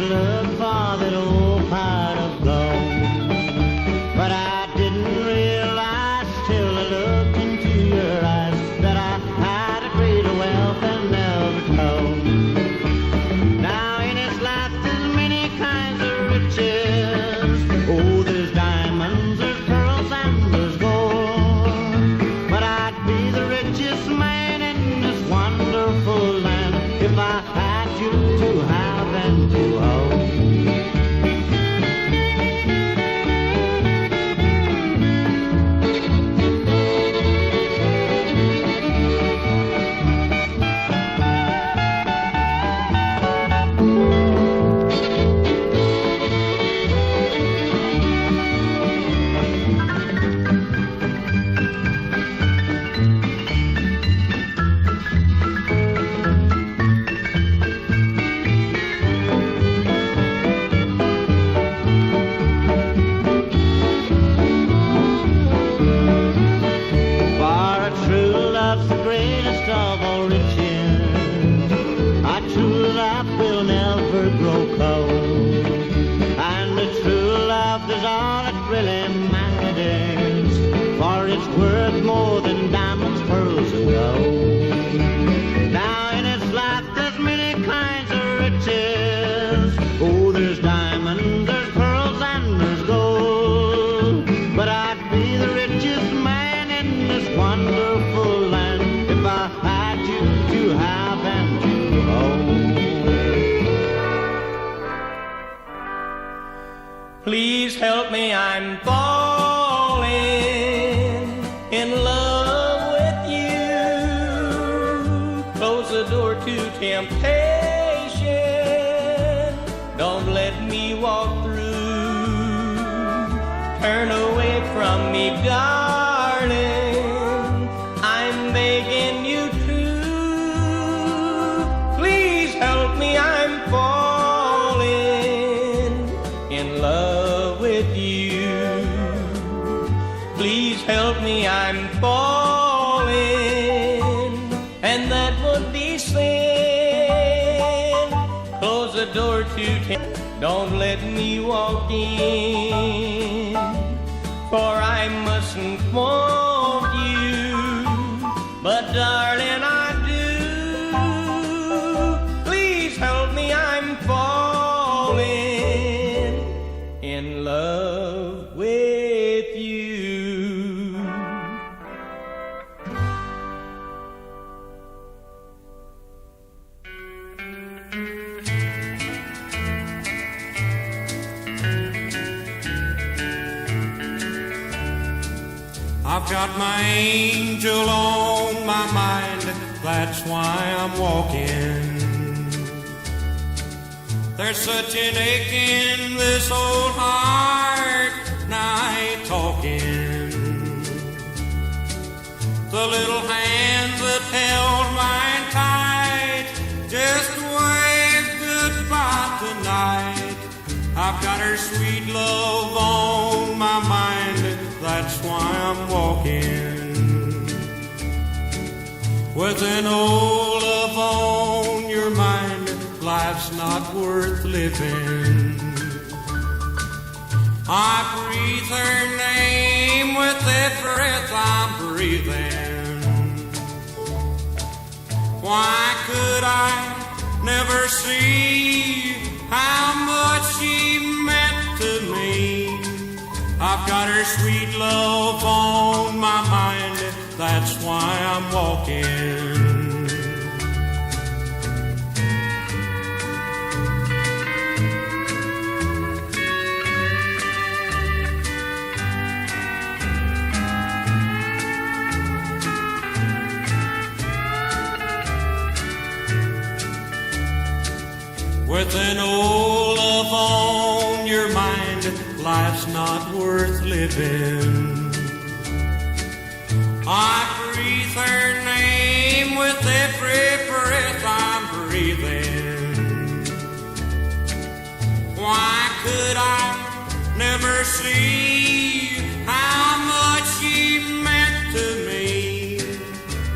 look for that old pot of gold. But I didn't realize till I looked into your eyes that I had a greater wealth and never told. Now in this life there's many kinds of riches. Oh, there's diamonds, there's pearls, and there's gold. But I'd be the richest man in this wonderful land if I had you to have and to hold. More than diamonds, pearls, and gold. Now in this life there's many kinds of riches. Oh, there's diamonds, there's pearls, and there's gold. But I'd be the richest man in this wonderful land if I had you to have and to hold. Please help me, I'm falling in love with you. Close the door to temptation. Don't let me walk through. Turn away from me, darling. I'm begging you to. Please help me, I'm falling in love with you. Please help me, I'm falling, and that would be sin. Close the door to don't let me walk in, for I mustn't want you, but darling, I do. Please help me, I'm falling in love with you. I've got my angel on my mind, that's why I'm walking. There's such an ache in this old heart, now I ain't talking. The little hand that held mine tight just waved goodbye tonight. I've got her sweet love on my mind, that's why I'm walking. With an old love on your mind, life's not worth living. I breathe her name with every breath I'm breathing. Why could I never see how much she meant to me? I've got her sweet love on my mind, that's why I'm walking. With an old love on your mind, life's not worth living. I breathe her name with every breath I'm breathing. Why could I never see how much she meant to me?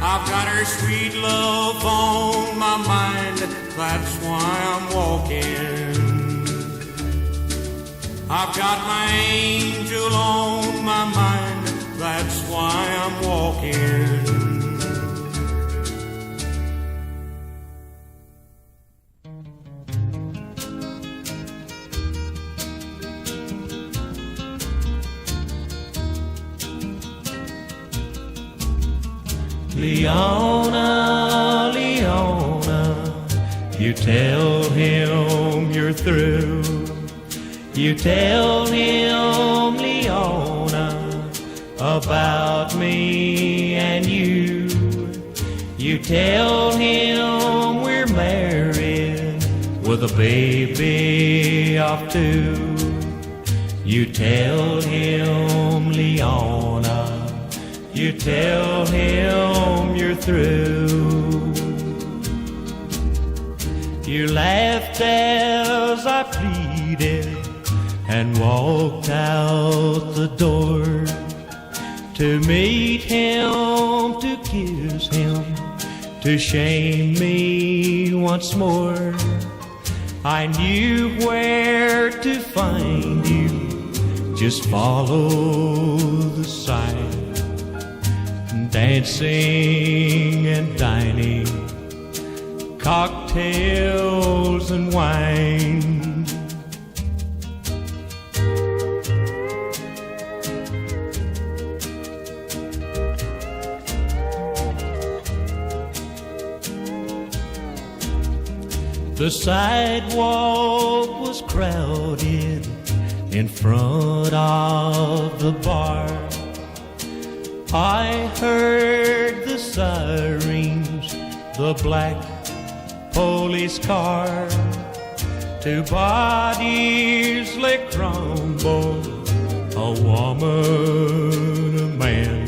I've got her sweet love on my mind, that's why I'm walking. I've got my angel on my mind, that's why I'm walking. Leona, Leona, you tell him you're through. You tell him, Leona, about me and you. You tell him we're married with a baby of two. You tell him, Leona, you tell him you're through. You laughed as I pleaded and walked out the door to meet him, to kiss him, to shame me once more. I knew where to find you, just follow the sign. Dancing and dining, cocktails and wine. The sidewalk was crowded in front of the bar. I heard the sirens, the black police car. Two bodies lay crumbled, a woman, a man.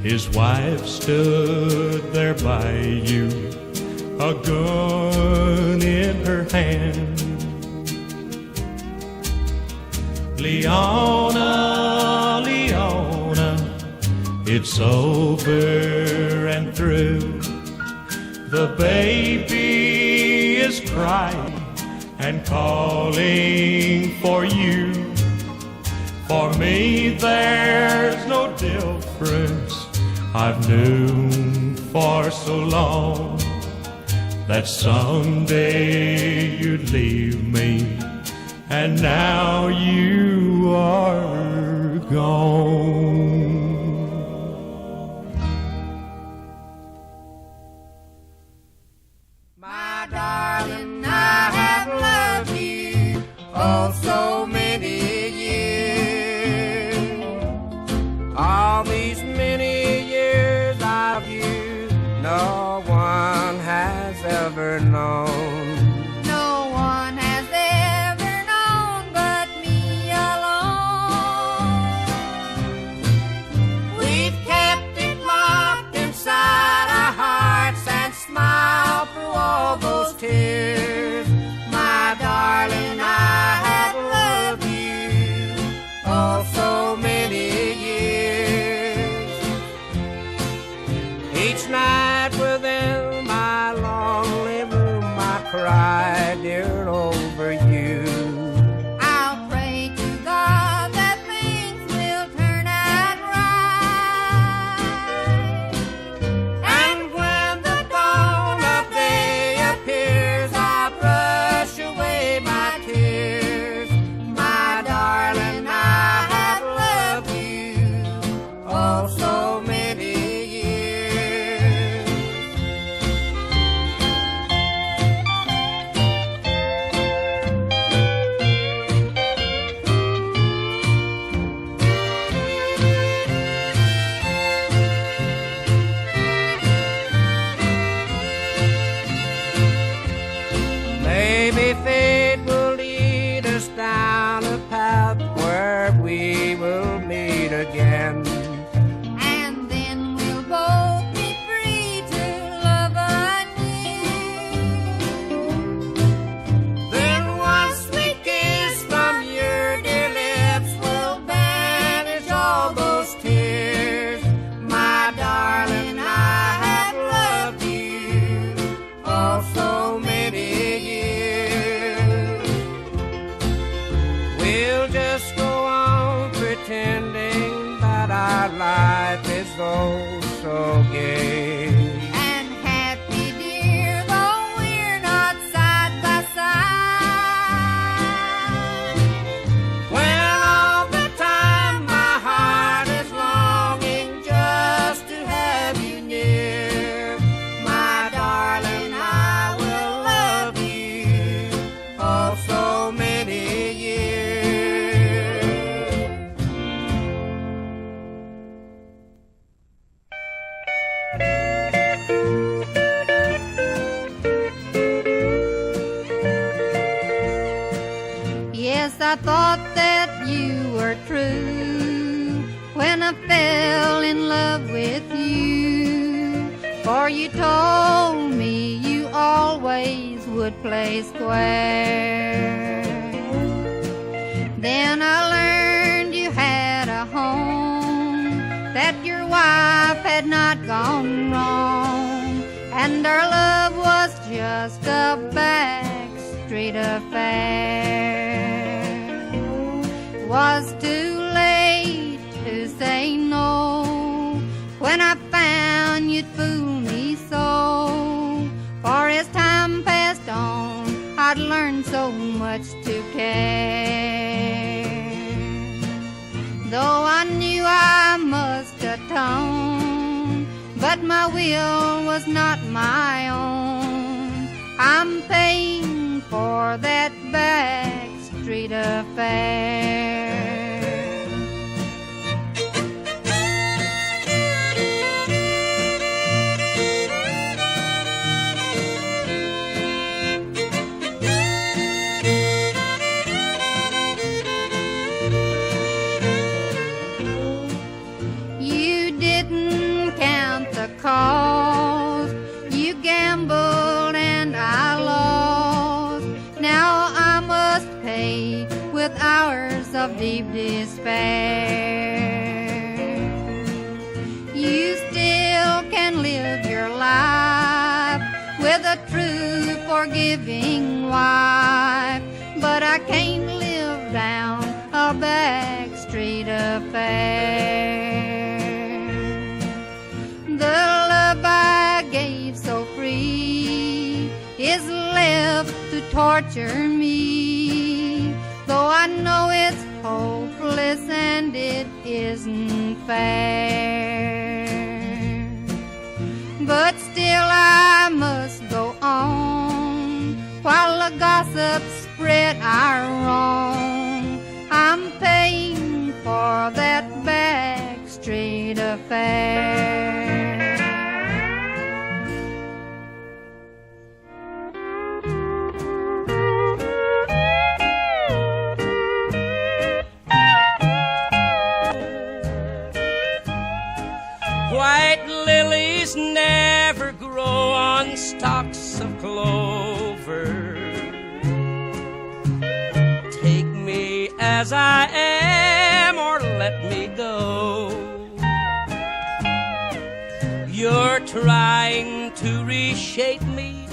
His wife stood there by you, a gun in her hand. Leona, Leona, it's over and through. The baby is crying and calling for you. For me there's no difference. I've known for so long that someday you'd leave me, and now you are gone. My darling, I have loved you oh so many years. All these many years of you, no one has ever known. No one has ever known but me alone. We've kept it locked inside our hearts and smiled through all those tears. My darling, I have loved so gay. And happy, dear, though we're not side by side. When all the time my heart is longing just to have you near, my darling, I will love you oh so many years. Yes, I thought that you were true when I fell in love with you. For you told me you always would play square. Then I learned you had a home, that your wife had not gone wrong, and our love was just a backstreet affair. Was too late to say no when I found you'd fool me so. For as time passed on, I'd learned so much to care. Though I knew I must atone, but my will was not my own. I'm paying for that backstreet affair. You didn't count the cost, you gambled and I lost. Now I must pay with hours of deep despair. You still can live your life with a true forgiving wife, but I can't live down a backstreet affair. The love I gave so free is left to torture me, though I know it's hopeless and it isn't fair. But still I must go on while the gossips spread our wrong. I'm paying for that backstreet affair. White lilies never grow on stalks of clover. Take me as I am or let me go. You're trying to reshape me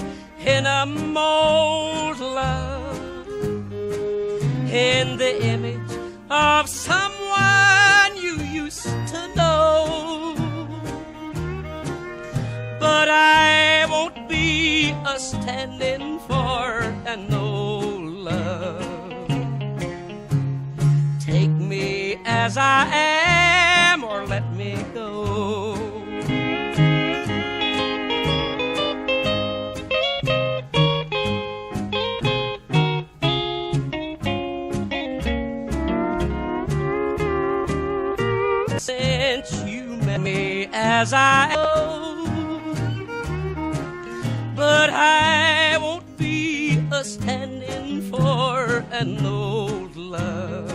in a mold, love, in the image of someone you used to know. But I won't be a stand-in for an old love. Take me as I am or let me go. Since you met me as I am, but I won't be a stand-in for an old love.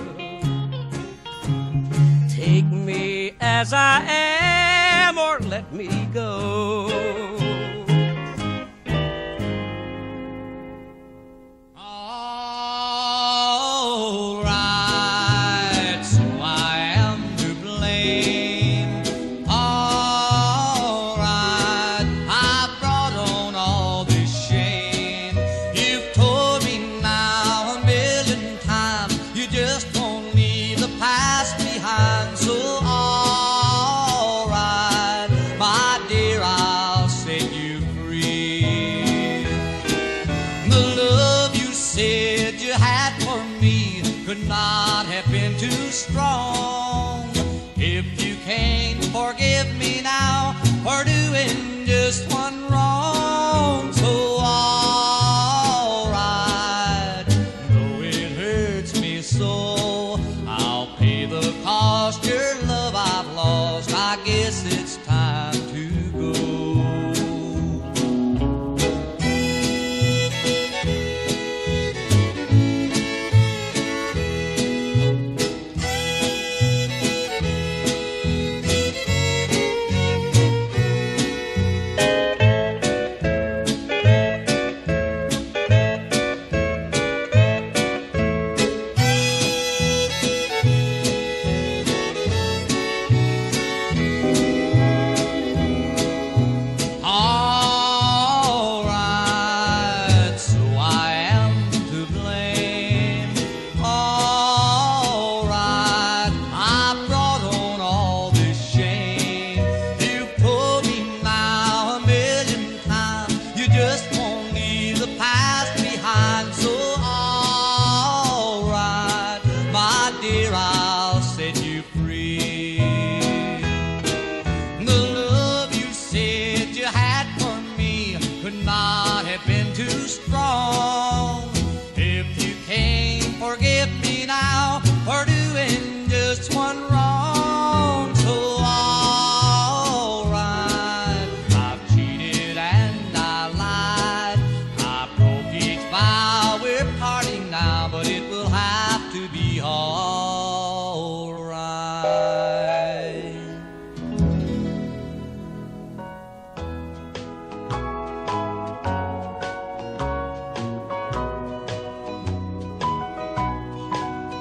Take me as I am or let me go. All right, so I am to blame. All right, I brought on all this shame. You've told me now a million times you just won't leave the past behind. So all right. had for me could not have been too strong. If you can't forgive me now for doing just one wrong, so alright, though it hurts me so, I'll pay the cost. Your love I've lost, I guess it's time to go.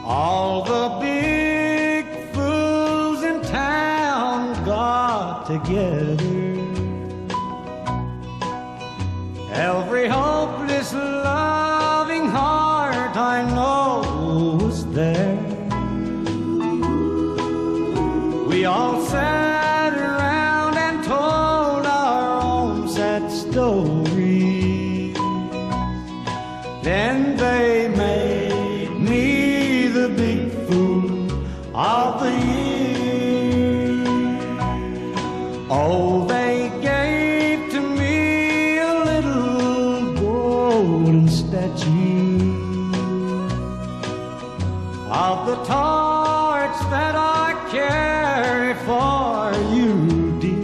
All the big fools in town got together. Every hopeless, loving heart I know was there. We all sat around and told our own sad stories. Then they made me the big fool of the year. Oh, they gave to me a little golden statue of the torch that I carry for you, dear.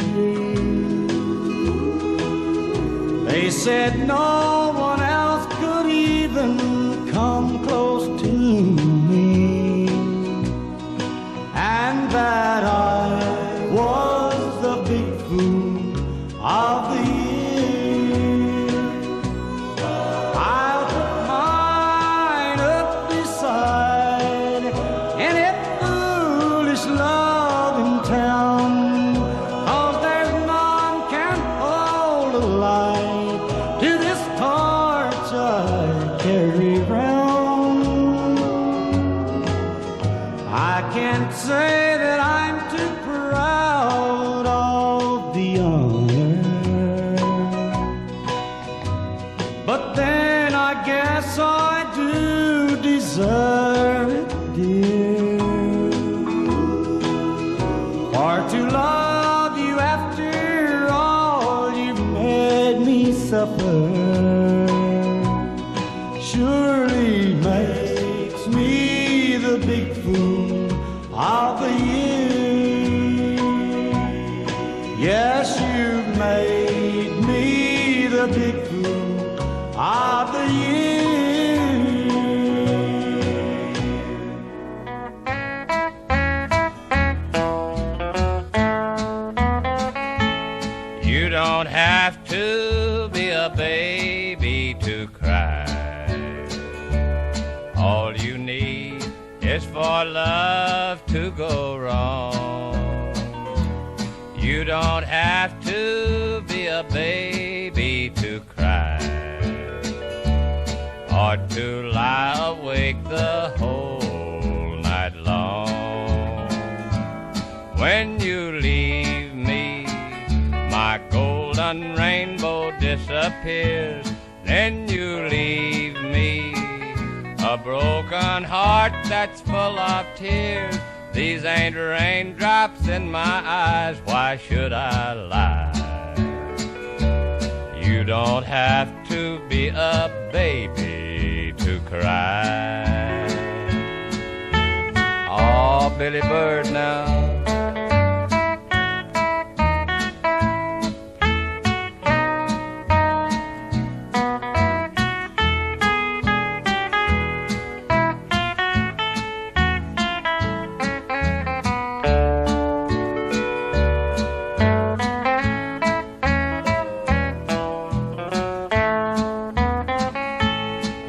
They said no one else could even come close to me, and that I was the big fool of the year. I'll put mine up beside any foolish love in town, 'cause there's none can hold a light to this torch I carry round. I can't say that I'm too proud of the honor, but then I guess I do deserve it, dear. For to love you after all you've made me suffer surely makes me the big fool of the year. Yes, you've made me the big fool of the year. You don't have to be a baby to cry. All you need is for love to go wrong. You don't have to be a baby to cry, or to lie awake the whole night long. When you leave me, my golden rainbow disappears. Then you leave me a broken heart that's full of tears. These ain't raindrops in my eyes, why should I lie? You don't have to be a baby to cry. Oh, Billy Bird now.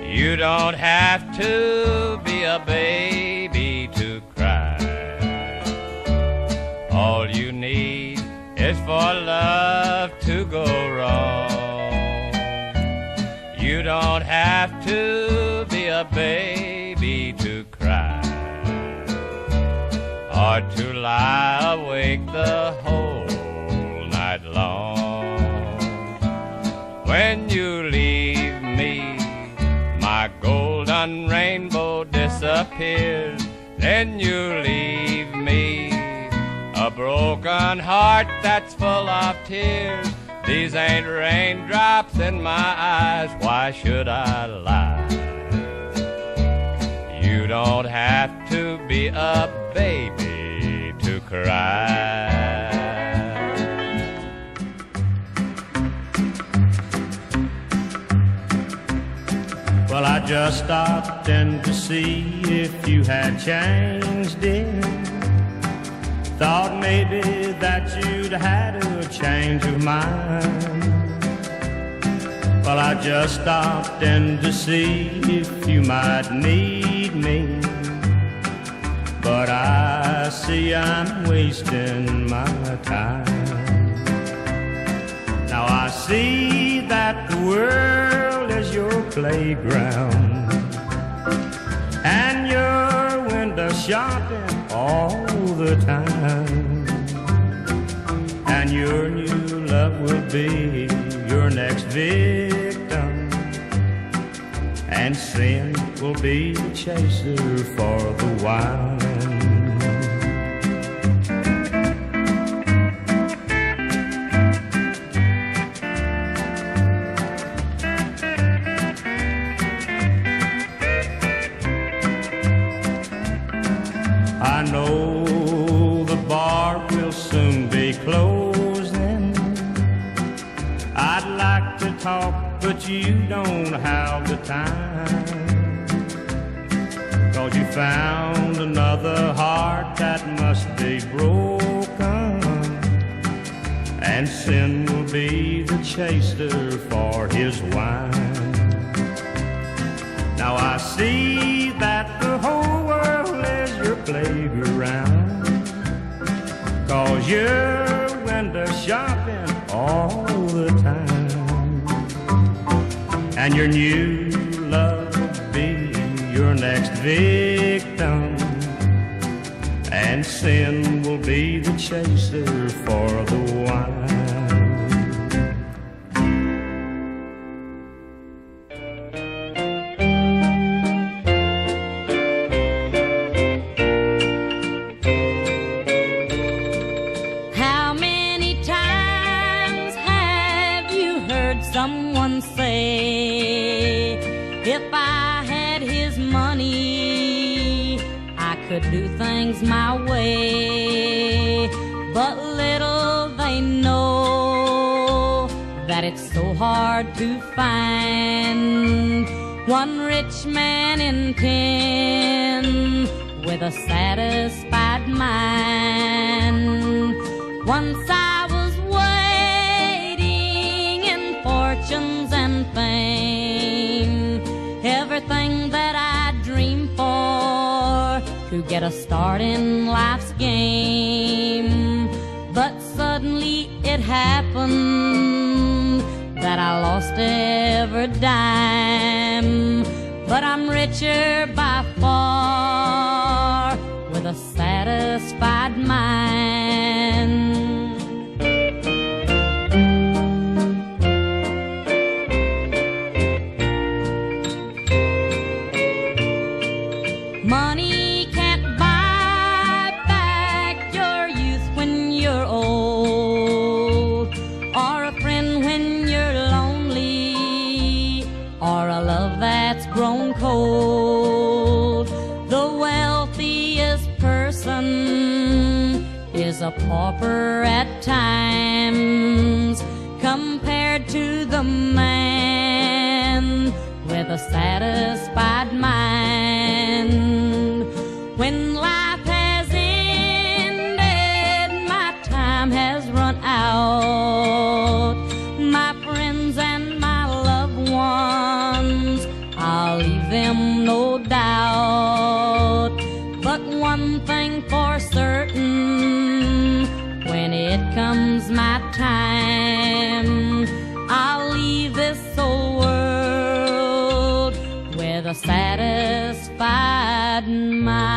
You don't have to be a baby to cry. All you need is for love to go wrong. You don't have to be a baby to cry, or to lie awake the whole night long. When you leave me, my golden rainbow disappears. Then you leave me a broken heart that's full of tears. These ain't raindrops in my eyes, why should I lie? You don't have to be a baby to cry. Well, I just stopped in to see if you had changed it. Thought maybe that you'd had a change of mind. Well, I just stopped in to see if you might need me. But I see I'm wasting my time. Now I see that the world is your playground, and your window shopping all the time, and your new love will be your next victim, and sin will be the chaser for the while. I know the bar will soon be closing. I'd like to talk, but you don't have the time. 'Cause you found another heart that must be broken, and sin will be the chaser for his wine. Now I see that the whole world is your playground, 'cause you're window shopping all the time, and your new love will be your next victim, and sin will be the chaser for the wine. Someone say, if I had his money, I could do things my way. But little they know that it's so hard to find one rich man in 10 with a satisfied mind. Once I was fortunes and fame, everything that I dreamed for to get a start in life's game. But suddenly it happened that I lost every dime. But I'm richer by far with a satisfied mind. Money can't buy back your youth when you're old, or a friend when you're lonely, or a love that's grown cold. The wealthiest person is a pauper at times, compared to the man with a satisfied mind. When life has ended, my time has run out. My friends and my loved ones, I'll leave them no doubt. But one thing for certain, when it comes my time, I'll leave this old world with a satisfied mind.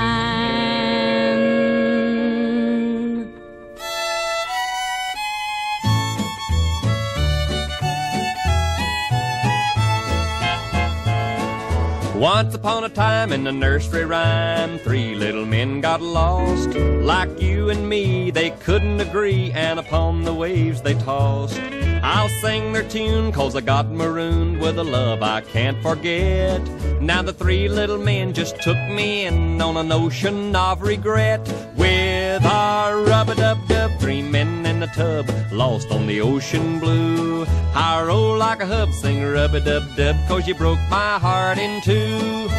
Once upon a time in the nursery rhyme, three little men got lost. Like you and me, they couldn't agree, and upon the waves they tossed. I'll sing their tune, 'cause I got marooned with a love I can't forget. Now the three little men just took me in on an ocean of regret. With our rub-a-dub-dub, three men in the tub, lost on the ocean blue. I roll like a hub, sing rub-a-dub-dub, 'cause you broke my heart in two.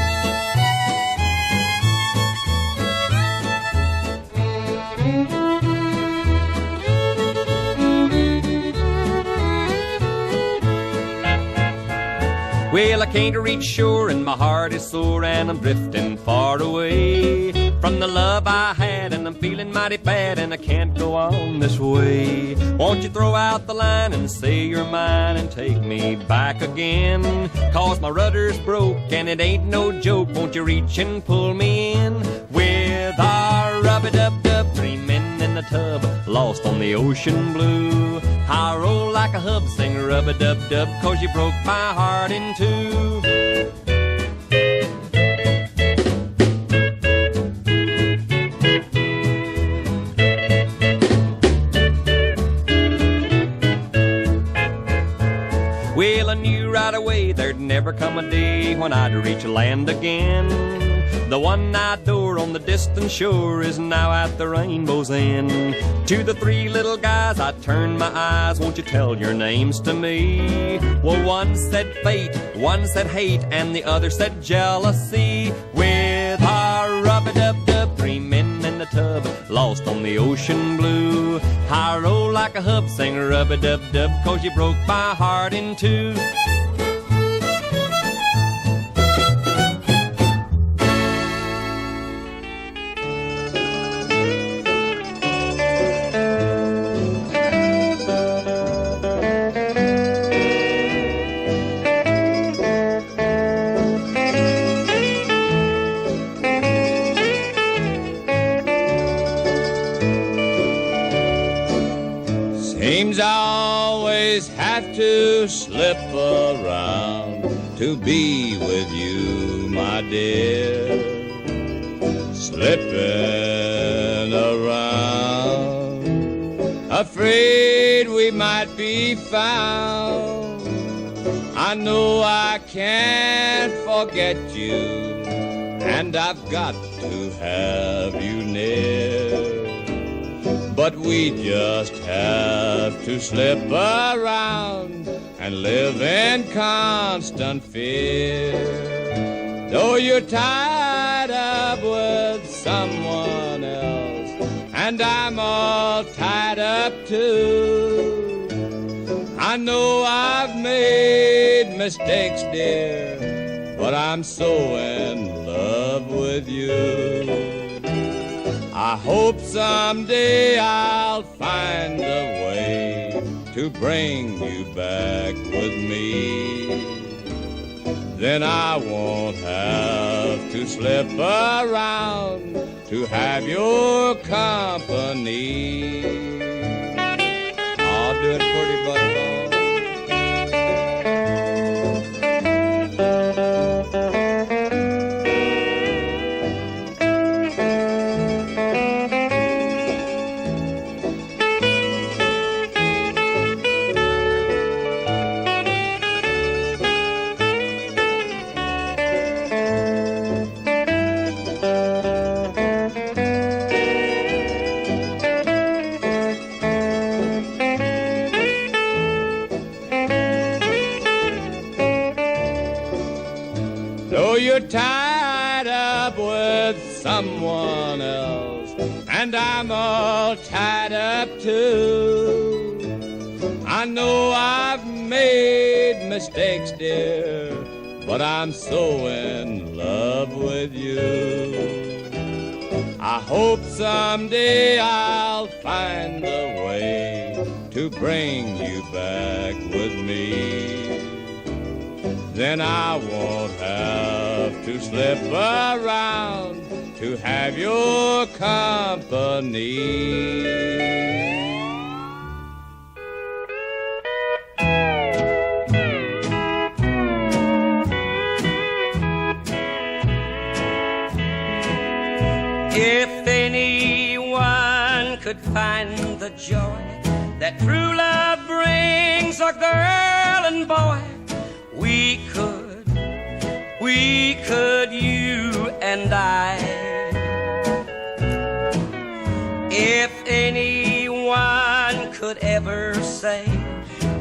Well, I can't reach shore and my heart is sore and I'm drifting far away from the love I had, and I'm feeling mighty bad and I can't go on this way. Won't you throw out the line and say you're mine and take me back again? 'Cause my rudder's broke and it ain't no joke. Won't you reach and pull me in? With our rub-a-dub-dub, three men in the tub, lost on the ocean blue. I roll like a hub, sing rub-a-dub-dub, 'cause you broke my heart in two. Well, I knew right away there'd never come a day when I'd reach land again. The one-eyed door on the distant shore is now at the rainbow's end. To the three little guys I turned my eyes, won't you tell your names to me? Well, one said fate, one said hate, and the other said jealousy. With our rub-a-dub-dub, three men in the tub, lost on the ocean blue. I roll like a hub, sing rub-a-dub-dub, 'cause you broke my heart in two. Seems I always have to slip around to be with you, my dear. Slipping around, afraid we might be found. I know I can't forget you, and I've got to have you near. But we just have to slip around and live in constant fear. Though you're tied up with someone else, and I'm all tied up too. I know I've made mistakes, dear, but I'm so in love with you. I hope someday I'll find a way to bring you back with me. Then I won't have to slip around to have your company. I'll do it pretty butterball. love with someone else, and I'm all tied up too. I know I've made mistakes, dear, but I'm so in love with you. I hope someday I'll find a way to bring you back with me. Then I won't have to slip around to have your company. If anyone could find the joy that true love brings a girl and boy, we could, you and I. If anyone could ever say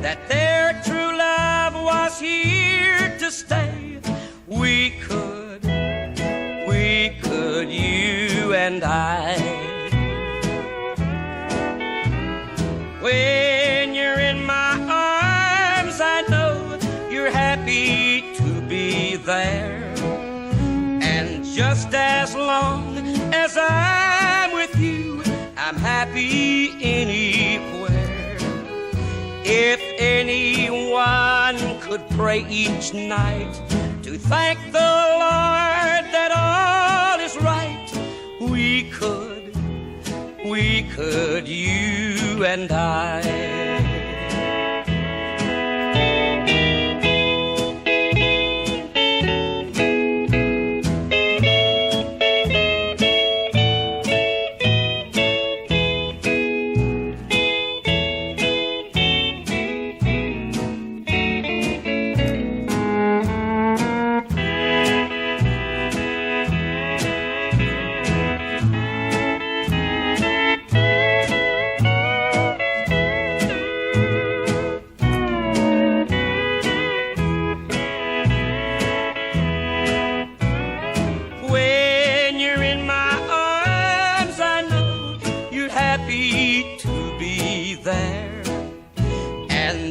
that their true love was here to stay, we could, you and I. When you're in my arms, I know you're happy to be there. And just as long as I'm with you, I'm happy anywhere. If anyone could pray each night to thank the Lord that all is right, we could, you and I.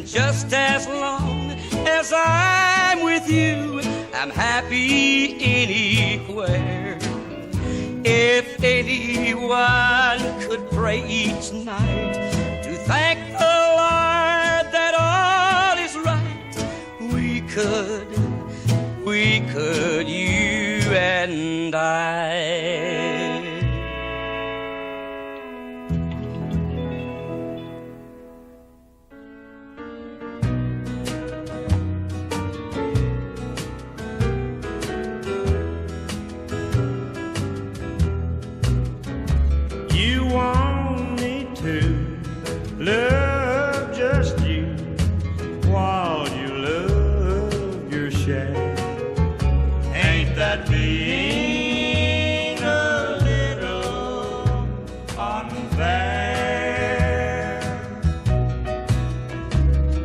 Just as long as I'm with you, I'm happy anywhere. If anyone could pray each night to thank the Lord that all is right, we could, you and I. Love just you while you love your share. Ain't that being a little unfair?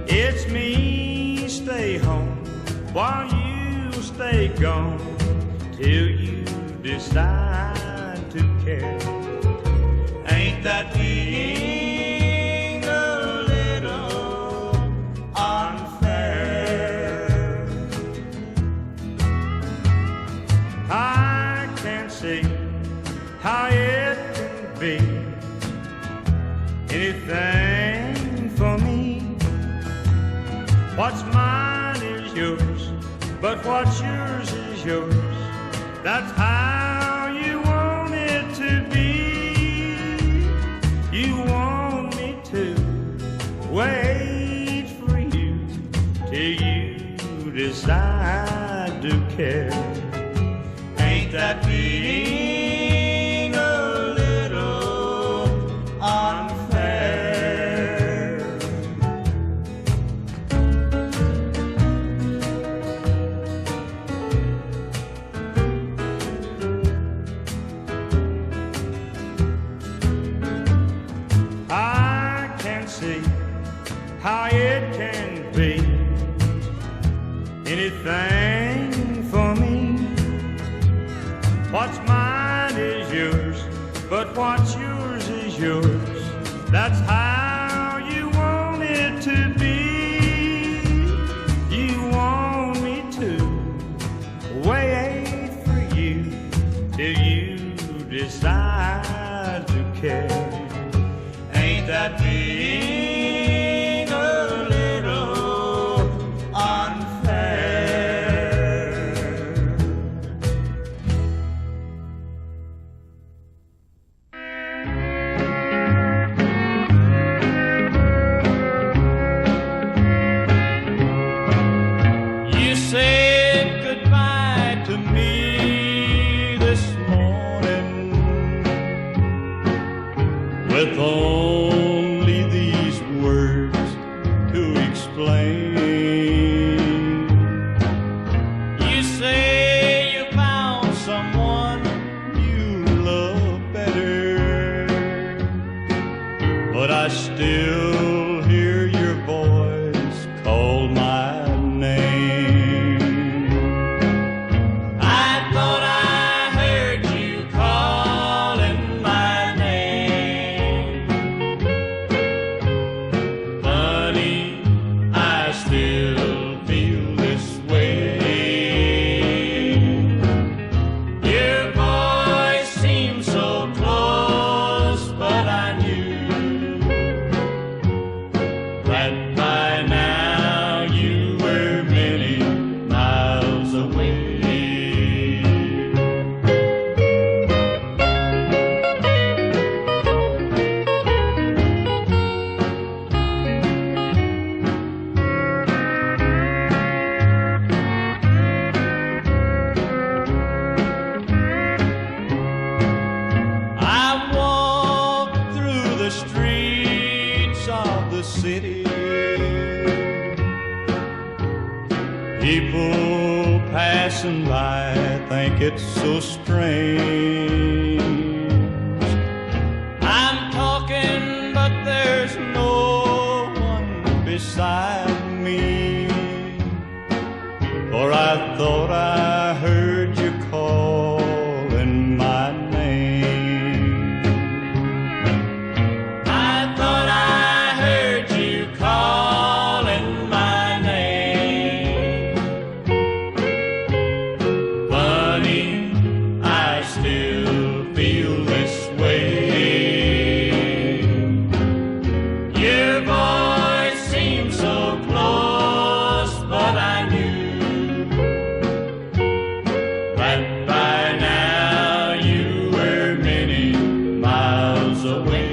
It's me stay home while you stay gone till you decide to care. Ain't that being how it can be anything for me? What's mine is yours, but what's yours is yours. That's how you want it to be. You want me to wait for you till you decide to care. Ain't that being a little unfair? I can't see how it can be anything for me. What's mine is yours, but what's yours is yours. That's how you want it to be. You want me to wait for you till you decide to care. Ain't that being a little unfair? You said goodbye to me this morning with only these words to explain. You say you found someone you love better, but I still hear your voice call my name. I thought I heard you calling my name. Funny, I still feel this way. Your voice seems so close, but I knew that by now you were many miles away. I walked through the streets of the city. People passing by think it's so strange. I'm talking, but there's no one beside me. For I thought I heard you calling my name. I thought I heard you calling my name. Funny, I still feel this way. Your voice seems so close, but I knew that by now you were many miles away.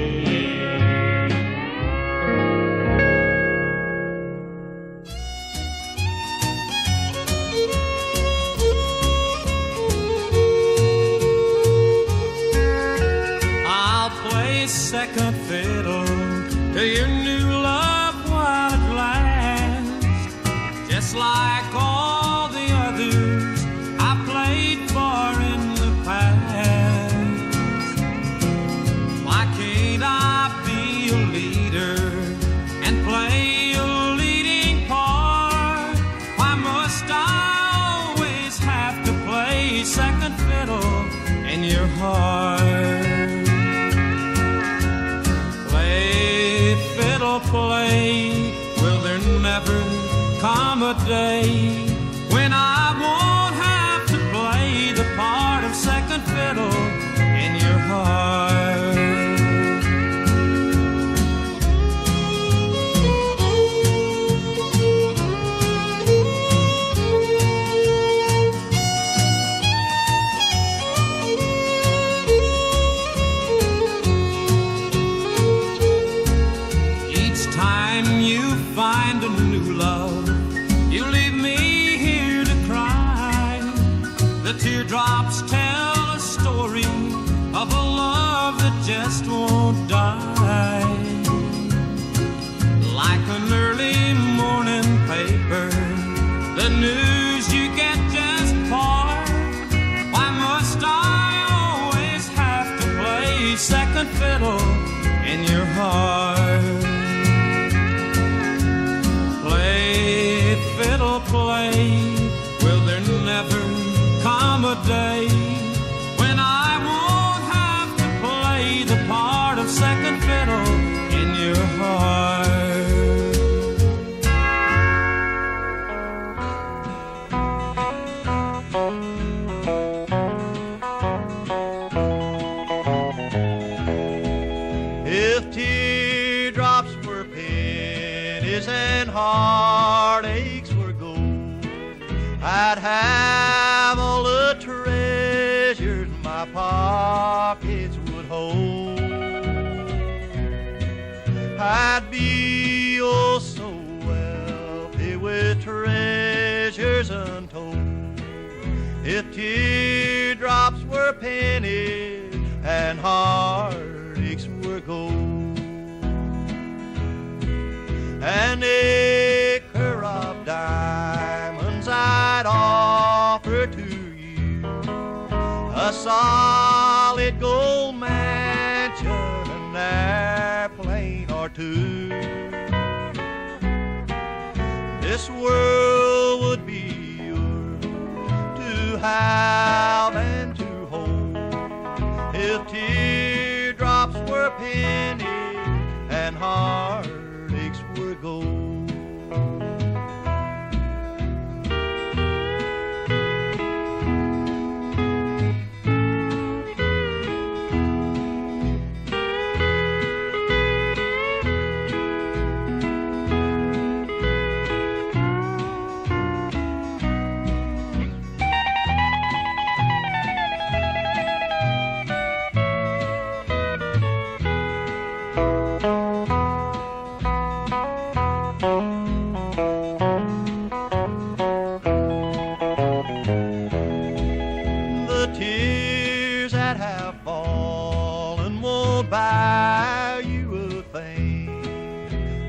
I'll play second fiddle to your new love while it lasts, just like all the others I played for in the past. Why can't I be a leader and play a leading part? Why must I always have to play second fiddle in your heart? Play, fiddle, play. Will there never come a day when I won't have to play the part of second fiddle in your heart? Each time you find a new love, you leave me here to cry. The teardrops tell a story of a love that just won't die. Like an early morning paper, the news you get just part. Why must I always have to play second fiddle in your heart? Play, fiddle, play. Will there never come a day my pockets would hold. I'd be oh so wealthy with treasures untold if teardrops were pennies and heartaches were gold. An acre of diamonds I'd offer to you, a solid gold mansion, an airplane or two. This world would be yours to have and to hold if teardrops were pennies and heartaches were gold.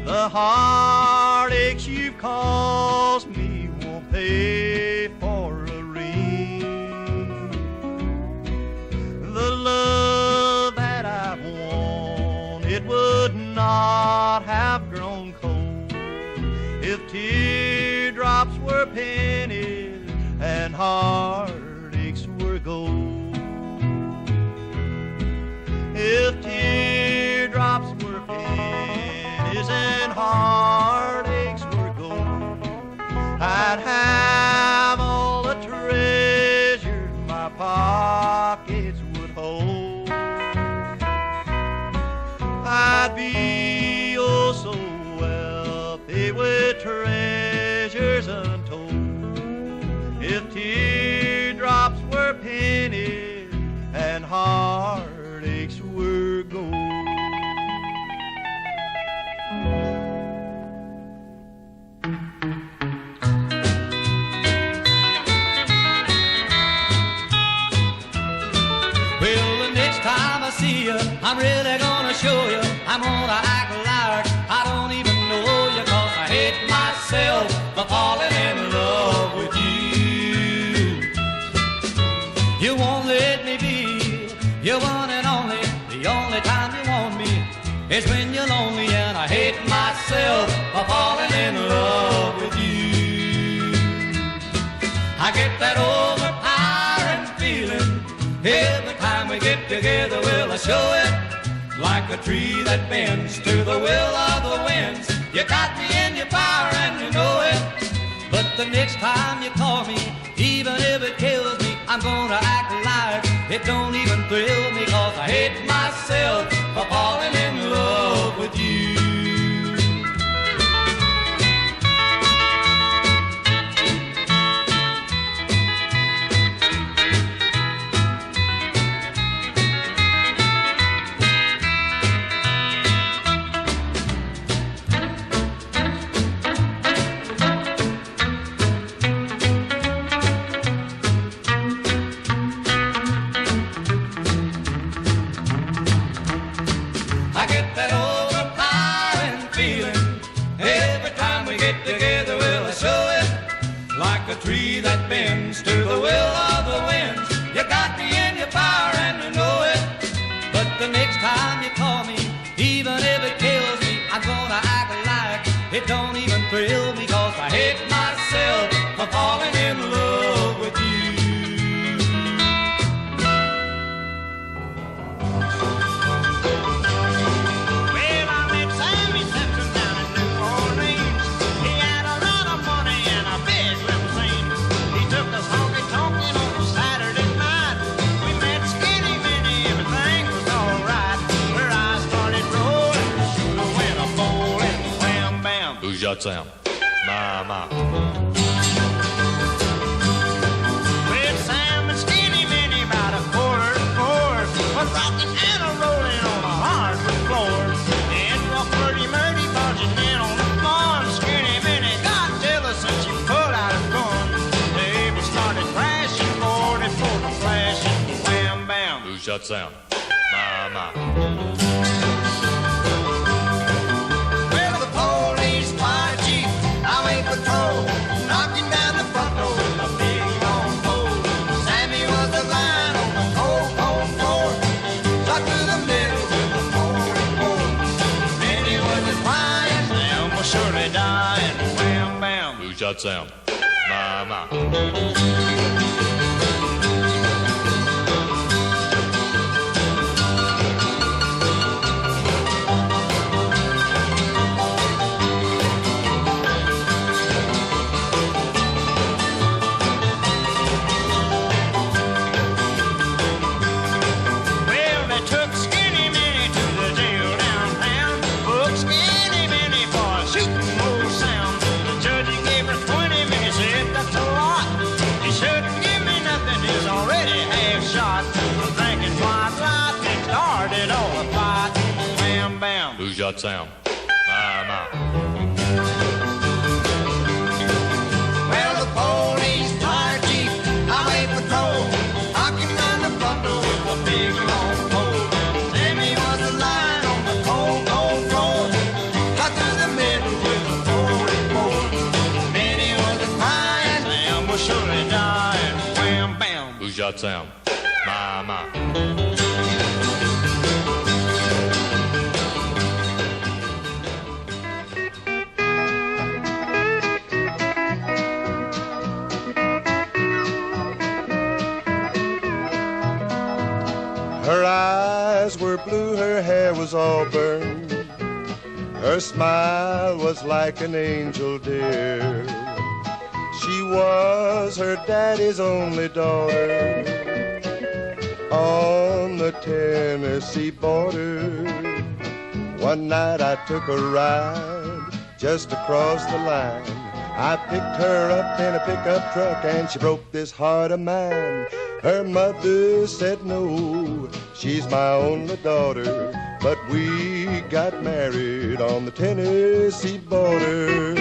The heartaches you've caused me won't pay for a ring. The love that I've won, it would not have grown cold if teardrops were pennies and heartaches were gold. If teardrops were pennies and heartaches were gold, I'd have all the treasures my pockets would hold. I'd be oh so wealthy with treasures untold if teardrops were pennies and heartaches were gold. Time I see you, I'm really gonna show you. I'm gonna act like I don't even know you, 'cause I hate myself for falling in love with you. You won't let me be your one and only. The only time you want me is when you're lonely, and I hate myself for falling in love with you. I get that overpowering feeling every time we get together. Well, I show it like a tree that bends to the will of the winds. You got me in your power and you know it. But the next time you call me, even if it kills me, I'm gonna act like it don't even thrill me, 'cause I hate myself for falling in love with you. Tree that bends to the will of the winds. You got me in your power and you know it. But the next time you call me, even if it kills me, I'm gonna act like it don't even thrill me, 'cause I hate myself for falling in love with you. Well, I met Sammy Simpson down in New Orleans. He had a lot of money and a big limousine. He took us honky-tonkin' on a Saturday night. We met Skinny Minnie, everything was alright. Her eyes started rolling, shoulda went a bowling, wham bam. Who's your Sam? Mama. Well, Sam and Skinny Minnie about a quarter shut sound. My, my. Well, the police, fire chief, highway patrol, knocking down the front door with a big long pole. Sammy was a line on the cold, cold floor, shot through the middle with a 44. Many was a crying, Sam was surely dying. Wham, bam. Who shot sound? My, my. Well, they took Skinny Minnie to the jail downtown. Booked Skinny Minnie for shooting old Sam. The judge he gave her 20 minutes, said that's a lot. He shouldn't give me nothing, he's already half shot. I'm drinking white light, it started all the fight. Bam, bam. Who shot sound? My, my. Well, the police, fire chief, highway patrol, knocking down the front door with a big long pole. Sammy was a line on the cold, cold floor, cut through the middle with a 44. Minnie was a crying, Sam was surely dying. Wham, bam. Who shot sound? My, my. Her eyes were blue, her hair was auburn. Her smile was like an angel dear. She was her daddy's only daughter on the Tennessee border. One night I took a ride just across the line. I picked her up in a pickup truck and she broke this heart of mine. Her mother said no, she's my only daughter, but we got married on the Tennessee border.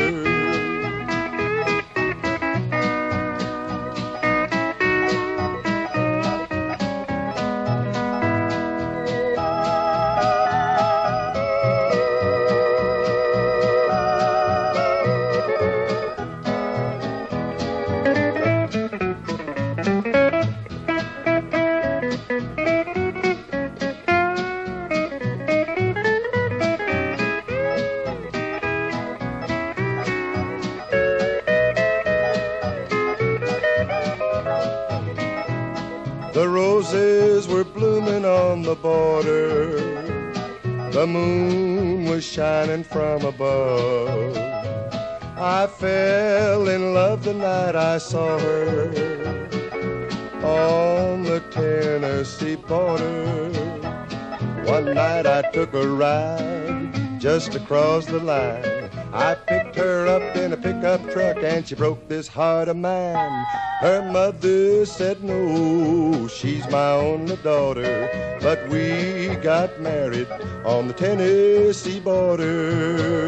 The roses were blooming on the border. The moon was shining from above. I fell in love the night I saw her on the Tennessee border. One night I took a ride just across the line. I picked her up in a pickup truck and she broke this heart of mine. Her mother said no, she's my only daughter, but we got married on the Tennessee border.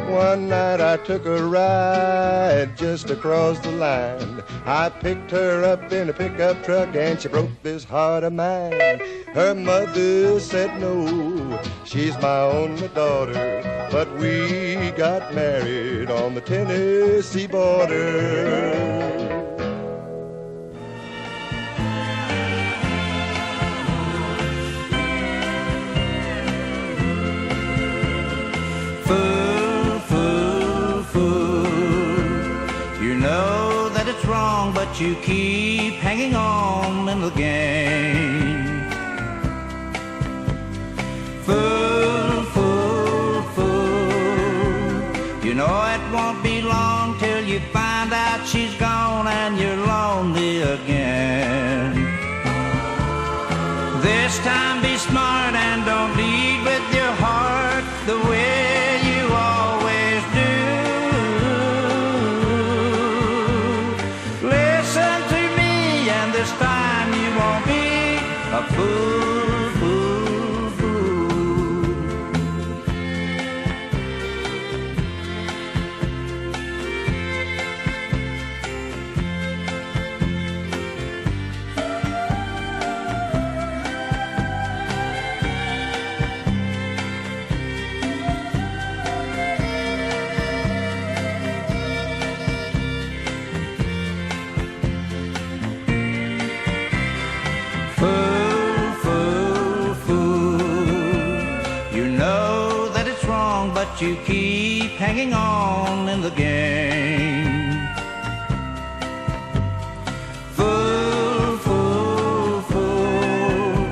One night I took a ride just across the line. I picked her up in a pickup truck and she broke this heart of mine. Her mother said no, she's my only daughter, but we got married on the Tennessee border. Wrong, but you keep hanging on in the game. Fool, fool, fool. You know it won't be long till you find out she's gone and you're lonely again. This time be smart and don't lead with your heart the way you always do. Listen to me and this time a fool, fool, fool. Fool, fool, fool. You know that it's wrong, but you keep hanging on in the game. Fool, fool, fool.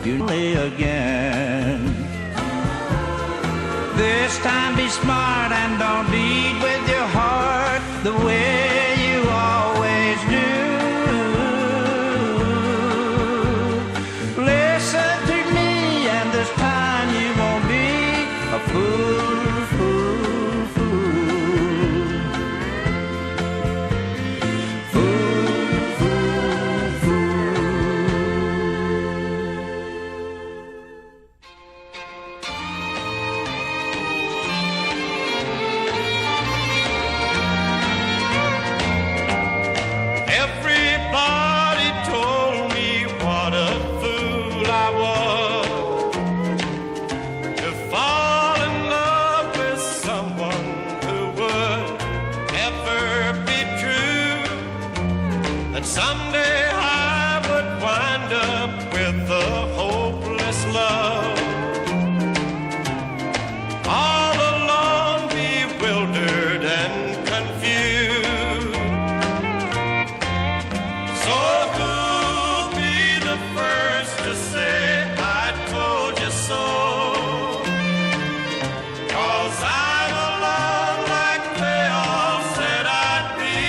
You play again. This time be smart and don't lead with your heart the way you always do. Listen to me, and this time you won't be a fool, fool, fool. Fool, fool, fool. Everybody told me what a fool I was to fall in love with someone who would never be true, that someday I would wind up with a hopeless love, all alone, bewildered and confused. So who'll be the first to say I told you so? 'Cause I'm alone like they all said I'd be.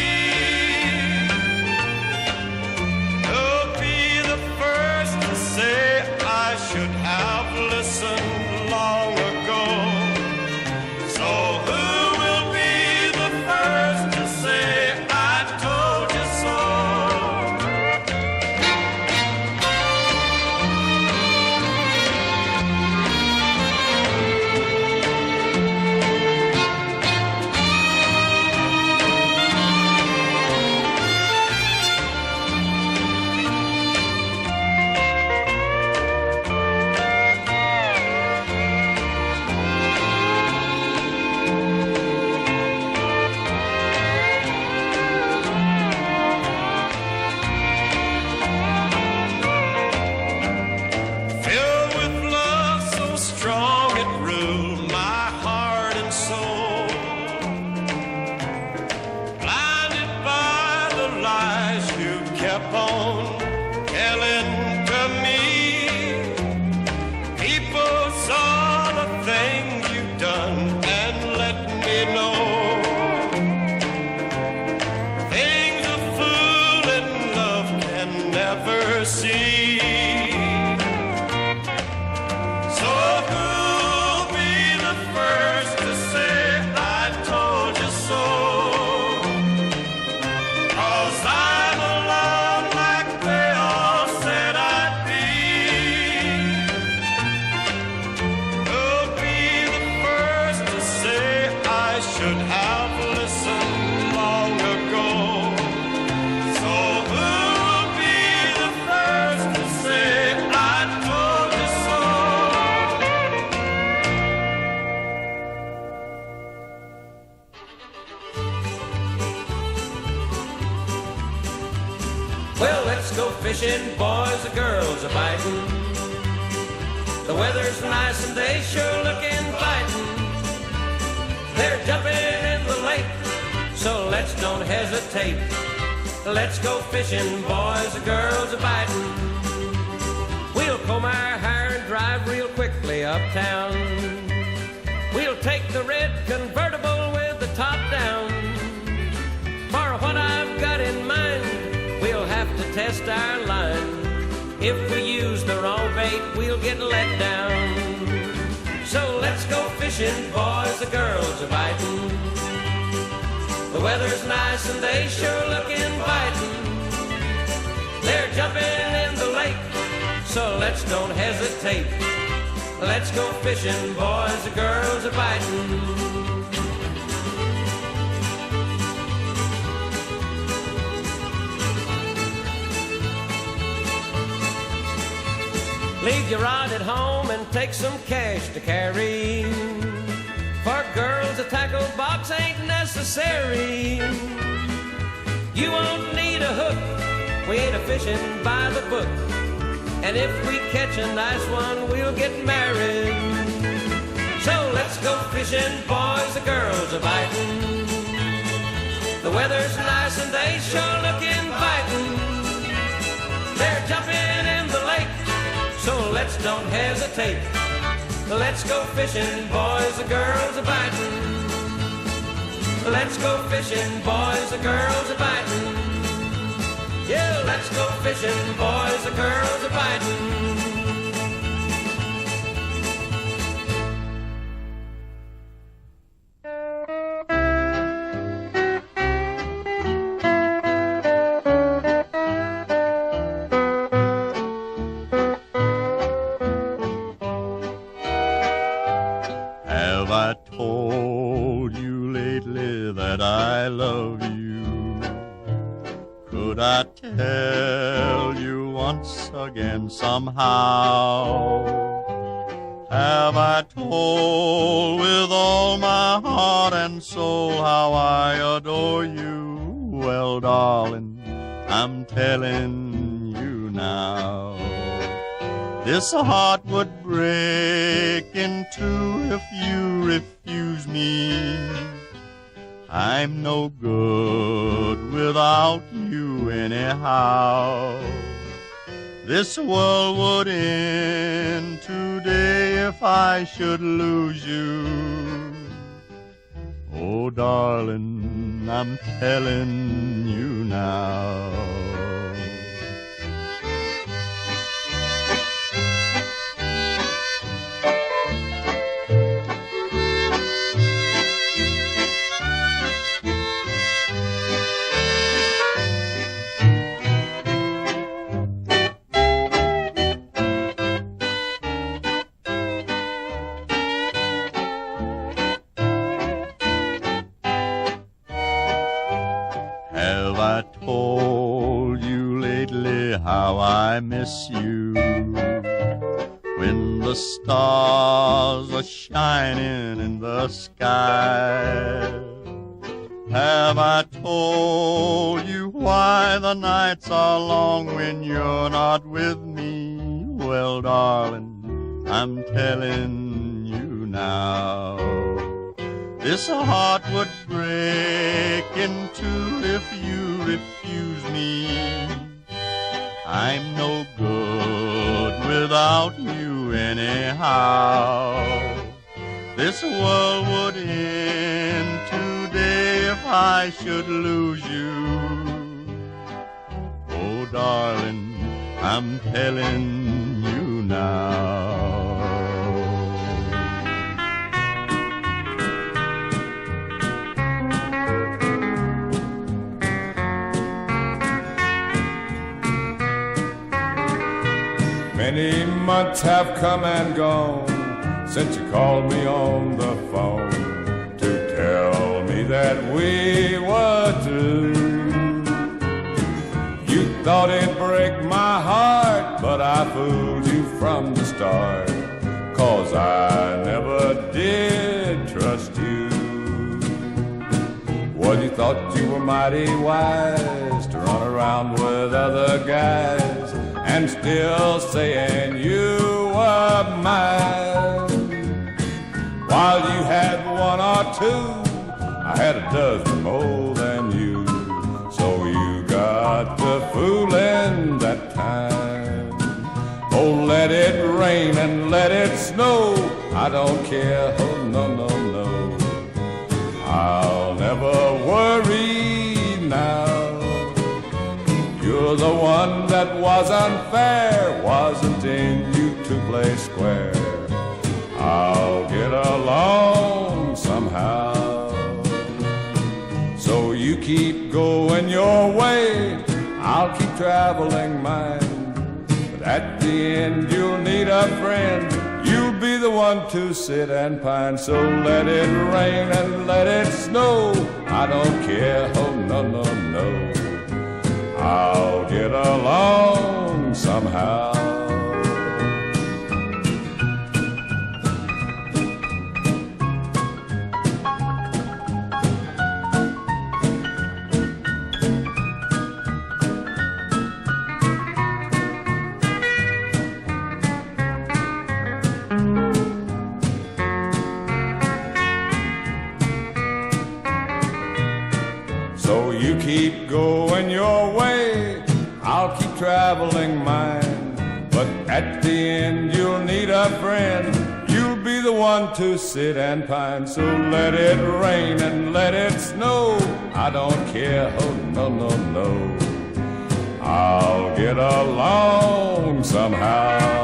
Who'll be the first to say I should have listened long ago? So who will be the first to say I told you so? Filled with love so strong it ruled my heart and soul, blinded by the lies you kept on telling to me. People saw the things you've done and let me know things a fool in love can never see. So who'll be the first to say I told you so? 'Cause I'm alone like they all said I'd be. Who'll be the first to say I should have listened long ago? So who'll be the first to say I told you so? Well, let's go fishing, boys. The girls are biting. The weather's nice and they sure look inviting. They're jumping in the lake, so let's don't hesitate. Let's go fishing, boys. The girls are biting. We'll comb our hair and drive real quickly uptown. We'll take the red convertible with the top down. For what I've got in mind, we'll have to test our line. If we use the wrong bait, we'll get let down. So let's go fishing, boys, the girls are biting. The weather's nice and they sure look inviting. They're jumping in the lake, So let's don't hesitate. Let's go fishing, boys, the girls are biting. Leave your rod at home and take some cash to carry. For girls, a tackle box ain't necessary. You won't need a hook, we ain't a fishing by the book. And if we catch a nice one, we'll get married. So let's go fishing, boys, the girls are biting. The weather's nice and they sure look inviting. They're jumping in the lake, so let's don't hesitate. Let's go fishing, boys, the girls are biting. Let's go fishing, boys, the girls are biting. Yeah, let's go fishing, boys, the girls are biting. Have I told you lately that I love you? Could I tell you once again somehow? Have I told with all my heart and soul how I adore you? Well, darling, I'm telling you now. This heart would break in two if you refuse me. I'm no good without you anyhow. This world would end today if I should lose you. Oh, darling, I'm telling you now. Have I told you lately how I miss you? When the stars are shining in the sky. Have I told you why the nights are long when you're not with me? Well, darling, I'm telling you now. This heart would break in two if you refuse me. I'm no good without you anyhow. This world would end today if I should lose you. Oh, darling, I'm telling you now. Many months have come and gone since you called me on the phone to tell me that we were through. You thought it'd break my heart, but I fooled you from the start, 'cause I never did trust you. Well, you thought you were mighty wise to run around with other guys and still saying you were mine. While you had one or two, I had a dozen more than you. So you got to fooling that time. Oh, let it rain and let it snow, I don't care, oh no, no, no. I'll never worry now. You're the one that was unfair, wasn't in you to play square. I'll get along somehow. So you keep going your way, I'll keep traveling mine. But at the end you'll need a friend. You'll be the one to sit and pine. So let it rain and let it snow, I don't care, oh no, no, no. I'll get along somehow. So you keep going your way, I'll keep traveling mine. But at the end you'll need a friend. You'll be the one to sit and pine. So let it rain and let it snow, I don't care, oh no, no, no. I'll get along somehow.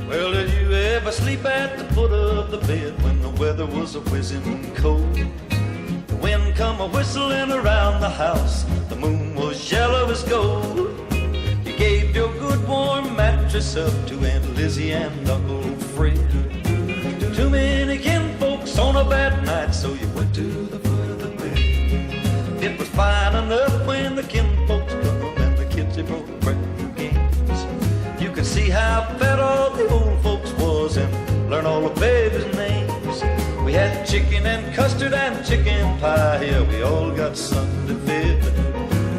Well, did you ever sleep at the foot of the bed when the weather was a whizzing cold? The wind come a whistling around the house, the moon was yellow as gold. You gave your good warm mattress up to Aunt Lizzie and Uncle Fred. Too many kinfolks on a bad night, so you went to the foot of the bed. It was fine enough when the kinfolks come and the kids they broke brand new games. You could see how fat all the old folks was and learn all the babies' names. We had chicken and custard and chicken pie, yeah, we all got Sunday fed.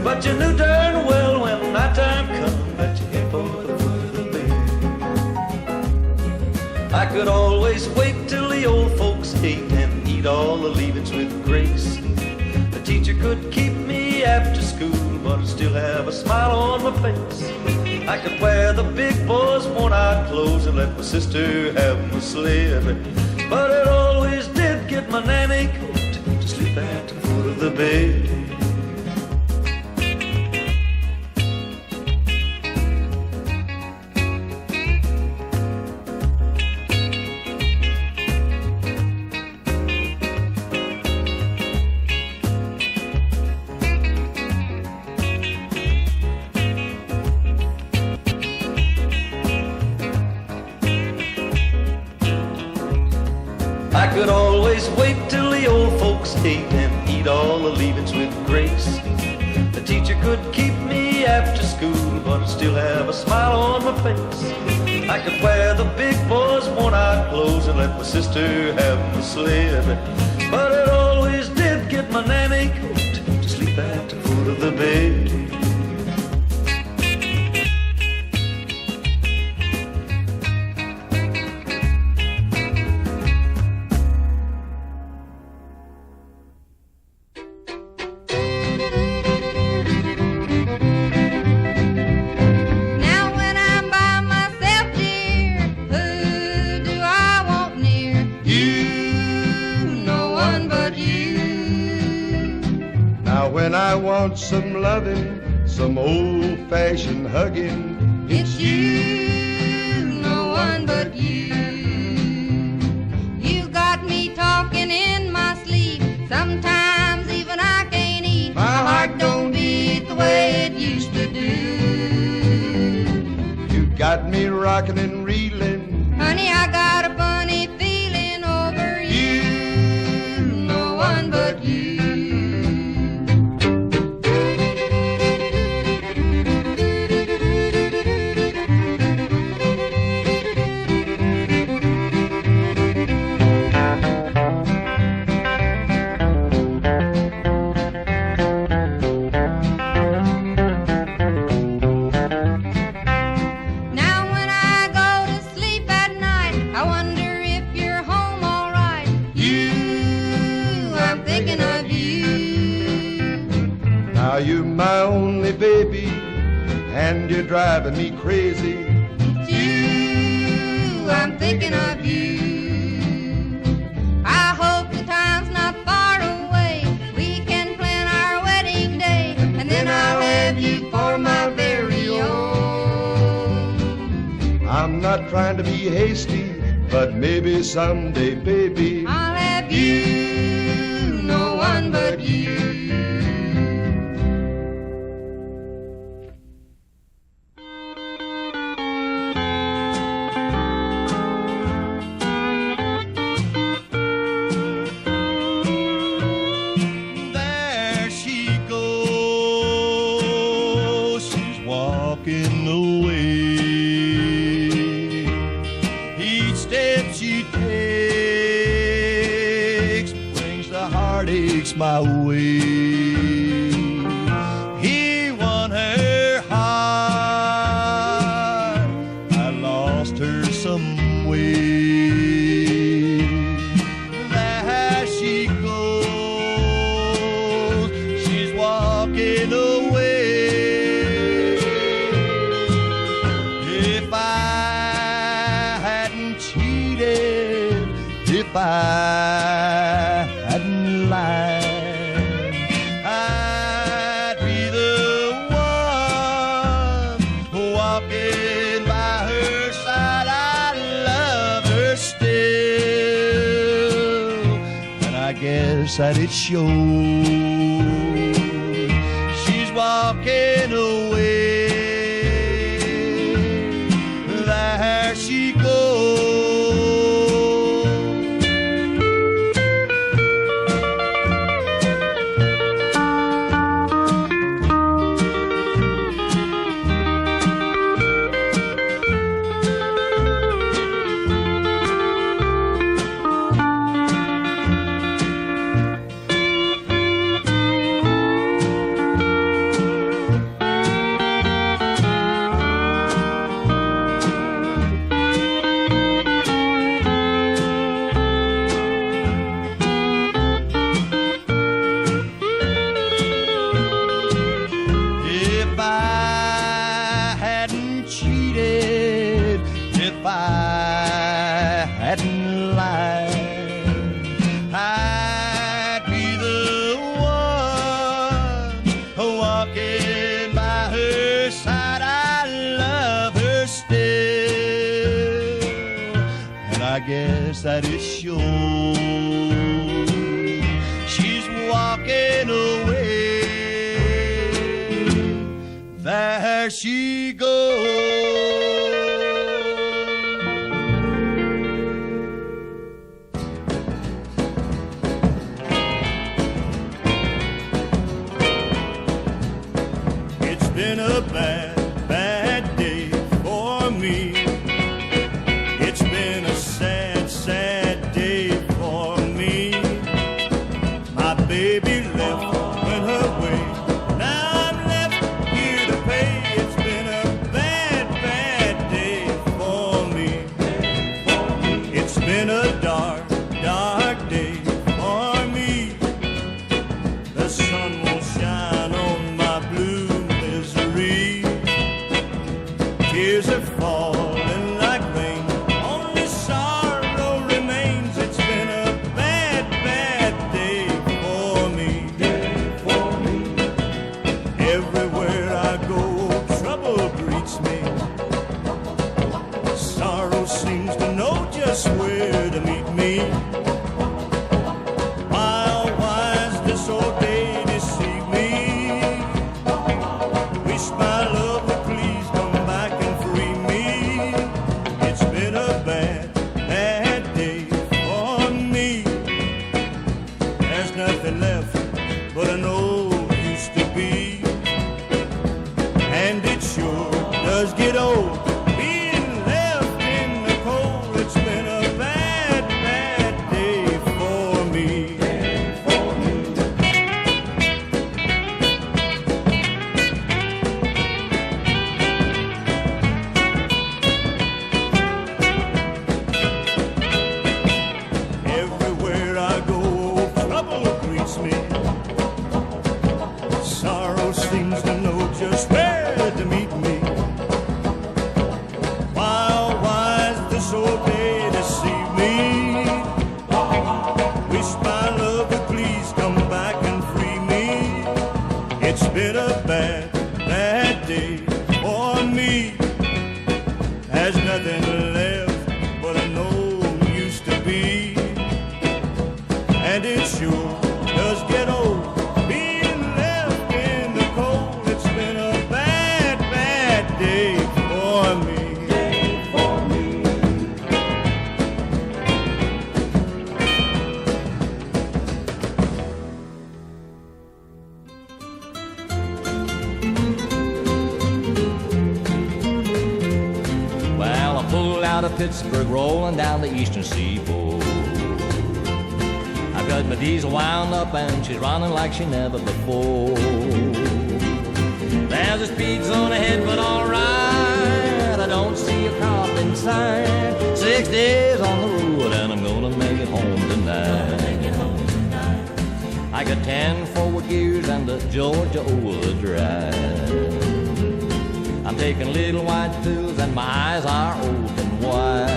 But you knew darn well when night time come that you hit for the foot of the bed. I could always wait till the old folks ate and eat all the leavings with grace. The teacher could keep me after school, but I'd still have a smile on my face. I could wear the big boys' worn-out clothes and let my sister have my sled. But it always did get my nanny coat to sleep at the foot of the bed. I could always wait till the old folks ate and eat all the leavings with grace. The teacher could keep me after school, but I'd still have a smile on my face. I could wear the big boys' worn-out clothes and let my sister have my sled. But it always did get my nanny coat to sleep at the foot of the bed. When I want some loving, some old-fashioned hugging, it's you, no one but you. You got me talking in my sleep. Sometimes even I can't eat. My heart don't beat the way it used to do. You got me rocking and reeling. Honey, I got a funny feeling over you, no one but you. You're my only baby, and you're driving me crazy. It's you, I'm thinking of you. I hope the time's not far away. We can plan our wedding day, and then I'll have you for my very own. I'm not trying to be hasty, but but maybe someday, baby, I'll have you, no one but you. There she goes, she's walking away. Each step she takes brings the heartaches my way. He won her heart, I lost her some way. There she goes, she's walking away. If I hadn't cheated, if I hadn't lied, I'd be the one walking by her side. I love her still, and I guess that it shows. She's walking away. There she goes. If I hadn't cheated, if I hadn't lied, I'd be the one walking by her side. I love her still, and I guess that it shows. She's walking away. There she goes. It's been a bad, bad day for me. It's been a sad, sad day for me. My baby left, went her way. Now I'm left here to pay. It's been a bad, bad day for me. It's been a dark, dark day for me. The sun won't shine on my blue misery. Tears are falling like rain. Only sorrow remains. It's been a bad, bad day for me. Everywhere I go, trouble greets me. Sorrow seems to know just where to meet me. Why, oh, why has this old day deceived me? Wish my love would please come back and free me. It's been a bad, bad day for me. There's nothing left but an old used to be. And it sure does get old being left in the cold. It's been a bad, bad day for me. Everywhere I go, trouble greets me. Sorrow seems to know just where to meet me. Why, oh, why has this old day deceived me? Wish my love would please come back and free me. It's been a bad, bad day for me. There's nothing left but an old Pittsburgh rolling down the eastern seaboard. I've got my diesel wound up and she's running like she never before. There's a speed zone ahead, but alright, I don't see a cop inside. 6 days on the road and I'm gonna make it home tonight. I got 10 forward gears and the Georgia overdrive. I'm taking little white pills and my eyes are open wide.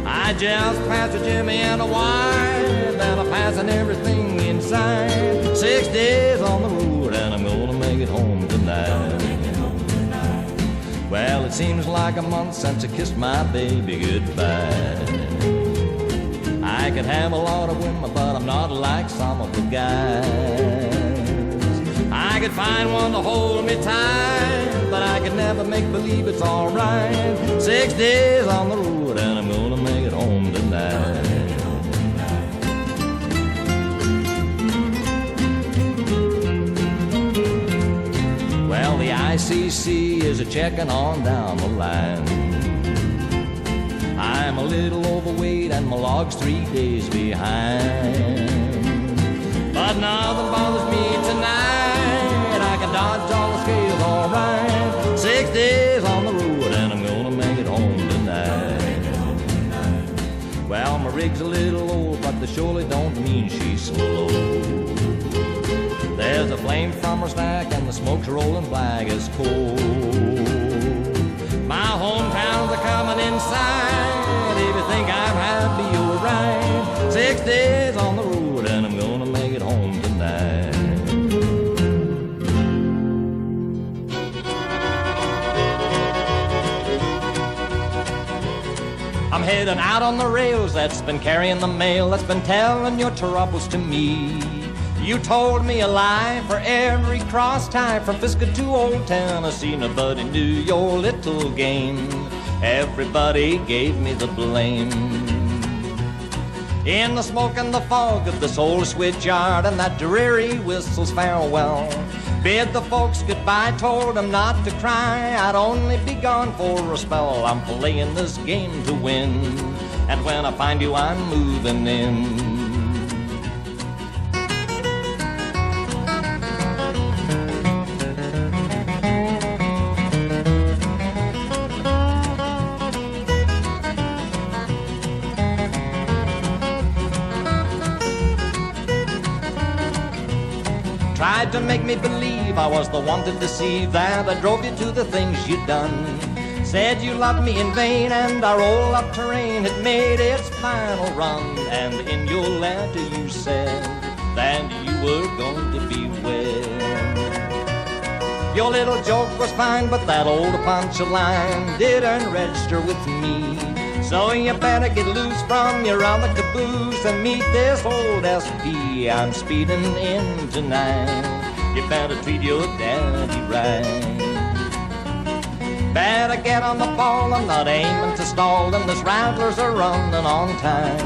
I just passed a Jimmy and a wife, and I'm passing everything inside. 6 days on the road and I'm gonna make it home tonight. Well, it seems like a month since I kissed my baby goodbye. I could have a lot of women, but I'm not like some of the guys. I could find one to hold me tight, but I could never make believe it's alright. 6 days on the road and I'm gonna make it home tonight. Well, the ICC is a-checking on down the line. I'm a little overweight and my log's 3 days behind. But nothing bothers me tonight, I can dodge all the scales alright. 6 days on the road and I'm gonna make it home tonight. Well, my rig's a little old, but they surely don't mean she's slow. There's a flame from her stack and the smoke's rolling black as coal. My hometowns are coming inside. If you think I'm happy, you're right. 6 days on the road and I'm gonna make it home tonight. I'm heading out on the rails that's been carrying the mail, that's been telling your troubles to me. You told me a lie for every cross tie from Frisco to Old Tennessee. Nobody knew your little game. Everybody gave me the blame. In the smoke and the fog of this old switchyard and that dreary whistle's farewell, bid the folks goodbye, told them not to cry. I'd only be gone for a spell. I'm playing this game to win, and when I find you, I'm moving in. Tried to make me believe I was the one to deceive, that I drove you to the things you'd done. Said you loved me in vain and our old love terrain had made its final run. And in your letter you said that you were going to be wed. Your little joke was fine, but that old punchline didn't register with me. So you better get loose from your other caboose and meet this old SP I'm speeding in tonight. You better treat your daddy right. Better get on the ball, I'm not aiming to stall, and these rattlers are running on time.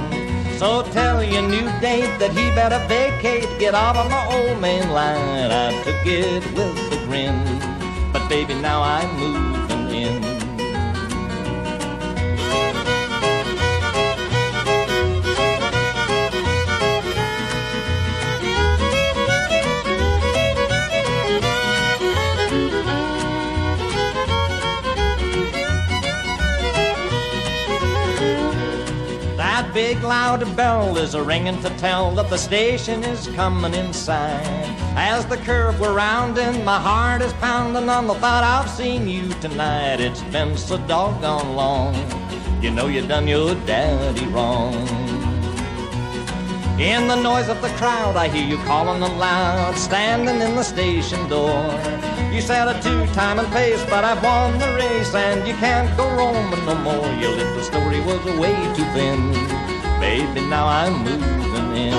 So tell your new date that he better vacate, get off of my old main line. I took it with a grin, but baby now I'm moving in. Big loud bell is a ringing to tell that the station is coming inside. As the curve we're rounding, my heart is pounding on the thought I've seen you tonight. It's been so doggone long, you know you done your daddy wrong. In the noise of the crowd I hear you calling aloud, standing in the station door. You set a 2-time pace, but I've won the race, and you can't go roaming no more. Your little story was way too thin, baby, now I'm moving in.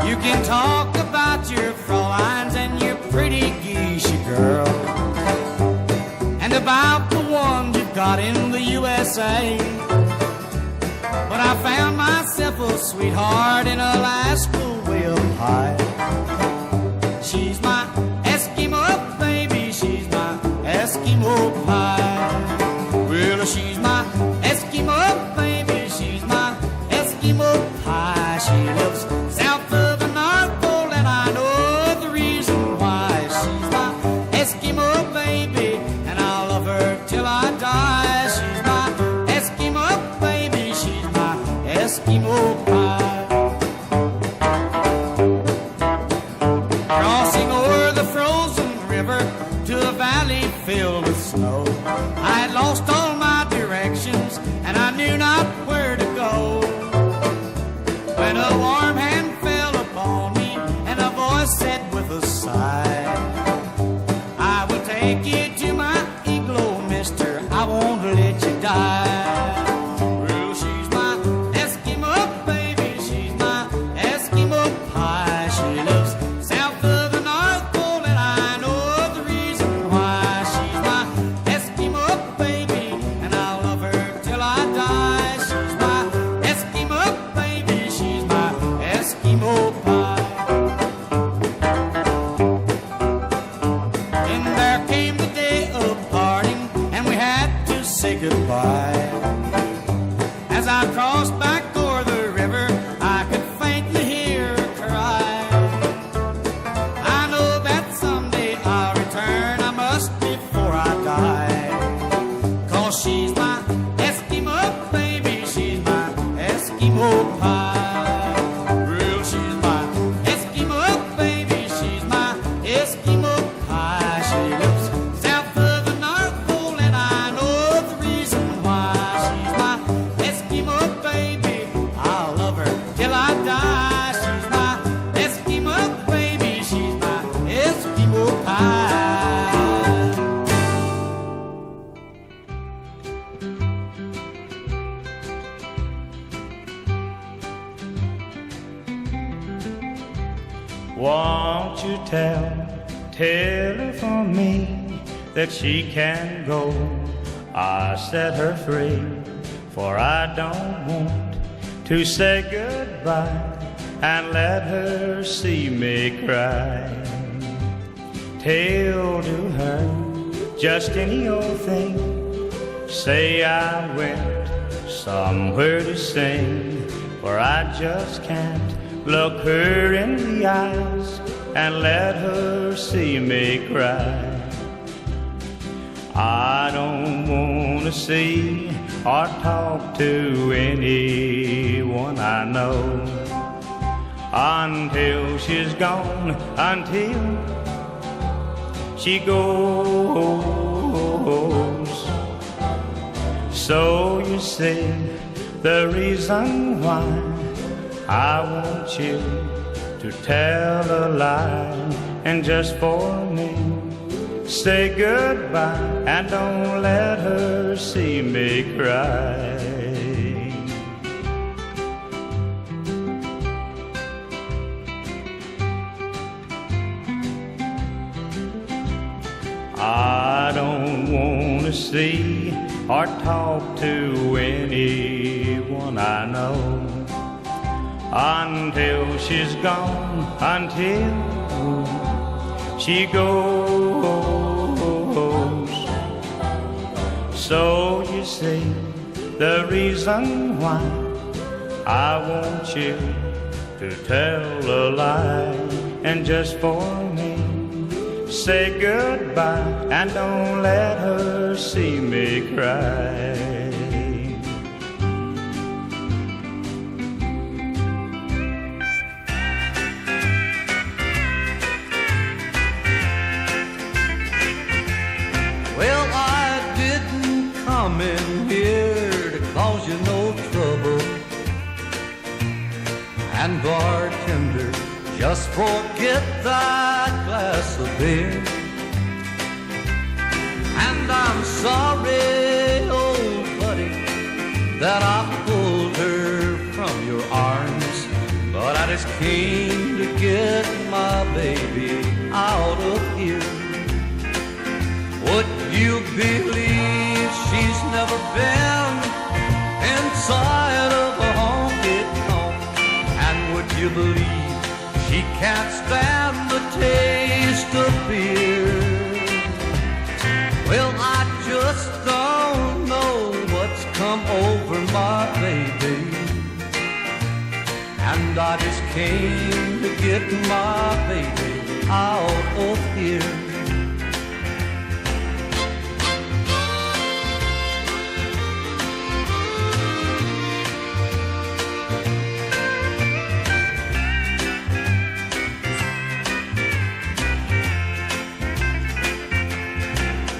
You can talk about your Fräuleins and your pretty geisha girl, and about the one you've got in the USA. But I found myself a sweetheart in Alaska way up high. Eskimo pie. Well, she's my Eskimo baby, she's my Eskimo pie. She lives south of the North Pole, and I know the reason why. She's my Eskimo baby, and I'll love her till I die. She's my Eskimo baby, she's my Eskimo pie. Crossing over the frozen river to a valley filled with snow, I had lost all my directions, and I knew not where to go. When a warm hand fell upon me, and a voice said with a sigh, I will take you to my igloo, mister, I won't let you die. Well, she's my Eskimo baby, she's my Eskimo pie. She lives south of the North Pole, and I know the reason why. She's my Eskimo baby, and I'll love her till I die. She's my Eskimo baby, she's my Eskimo pie. And there came the day of parting, and we had to say goodbye. As I crossed back o'er the river, I could faintly hear her cry. I know that someday I'll return, I must before I die. 'Cause she's my Eskimo baby, she's my Eskimo pie. Well, she's my Eskimo baby, she's my Eskimo pie. She lives south of the North Pole, and I know the reason why. She's my Eskimo baby, I'll love her till I die. She's my Eskimo baby, she's my Eskimo pie. Won't you tell her for me that she can go? I set her free, for I don't want to say goodbye and let her see me cry. Tell to her just any old thing, say I went somewhere to sing, for I just can't look her in the eyes and let her see me cry. I don't want to see or talk to anyone I know until she's gone, until she goes. So you see the reason why I want you to tell a lie, and just for me say goodbye and don't let her see me cry. I don't want to see or talk to anyone I know until she's gone, until she goes. So you see the reason why I want you to tell a lie, and just for me say goodbye and don't let her see me cry. Well, I didn't come in here to cause you no trouble. And bartender, just forget that glass of beer. And I'm sorry, old buddy, that I pulled her from your arms, but I just came to get my baby out of here. Would you believe she's never been inside of a honky-tonk? And would you believe she can't stand the taste of beer? Well, I and I just came to get my baby out of here.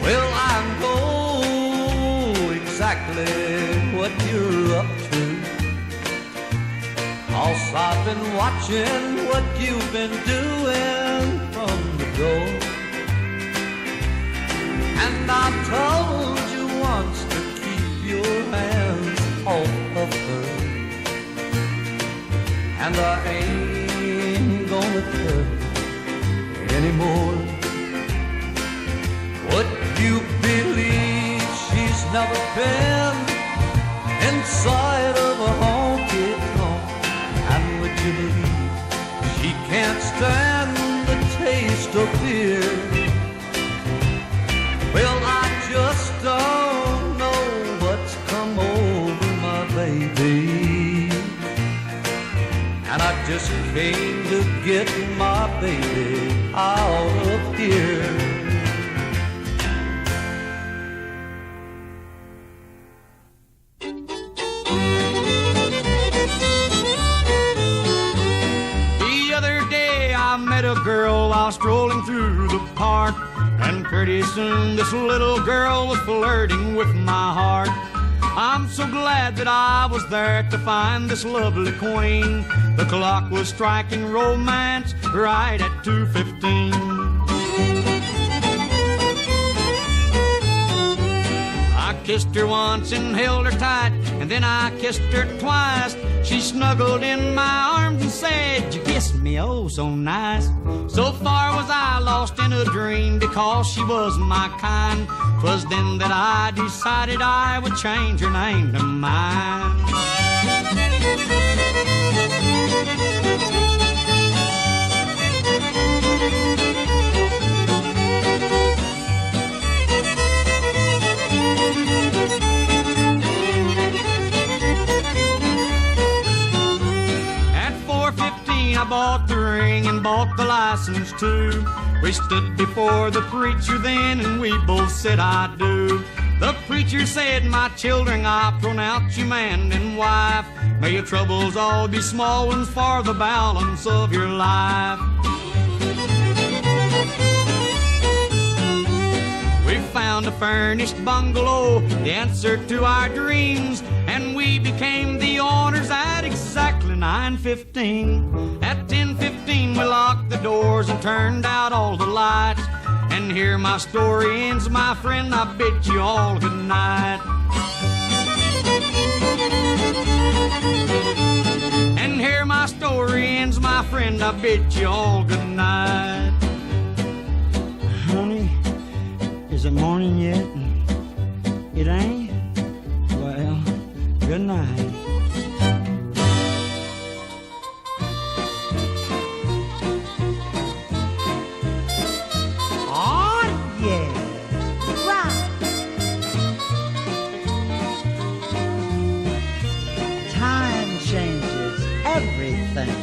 Well, I know exactly what you're up to, 'cause I've been watching what you've been doing from the door. And I told you once to keep your hands off of her, and I ain't gonna tell you anymore. Would you believe she's never been inside of a honky-tonk? And would you believe she can't stand the taste of beer? Well, I just don't know what's come over my baby, and I just came to get my baby out of here. A girl while strolling through the park, and pretty soon this little girl was flirting with my heart. I'm so glad that I was there to find this lovely queen. The clock was striking romance right at 2:15. I kissed her once and held her tight, and then I kissed her twice. She snuggled in my arms and said, "You kissed me oh so nice." So far was I lost in a dream because she was my kind. 'Twas then that I decided I would change her name to mine. I bought the ring and bought the license too. We stood before the preacher then and we both said I do. The preacher said, "My children, I pronounce you man and wife. May your troubles all be small ones for the balance of your life." We found a furnished bungalow, the answer to our dreams, and we became the owners at exactly 9:15. At 10:15 we locked the doors and turned out all the lights. And here my story ends, my friend, I bid you all good night. And here my story ends, my friend, I bid you all good night. Honey, is it morning yet? It ain't? Well, good night. Oh, yeah. Right. Time changes everything.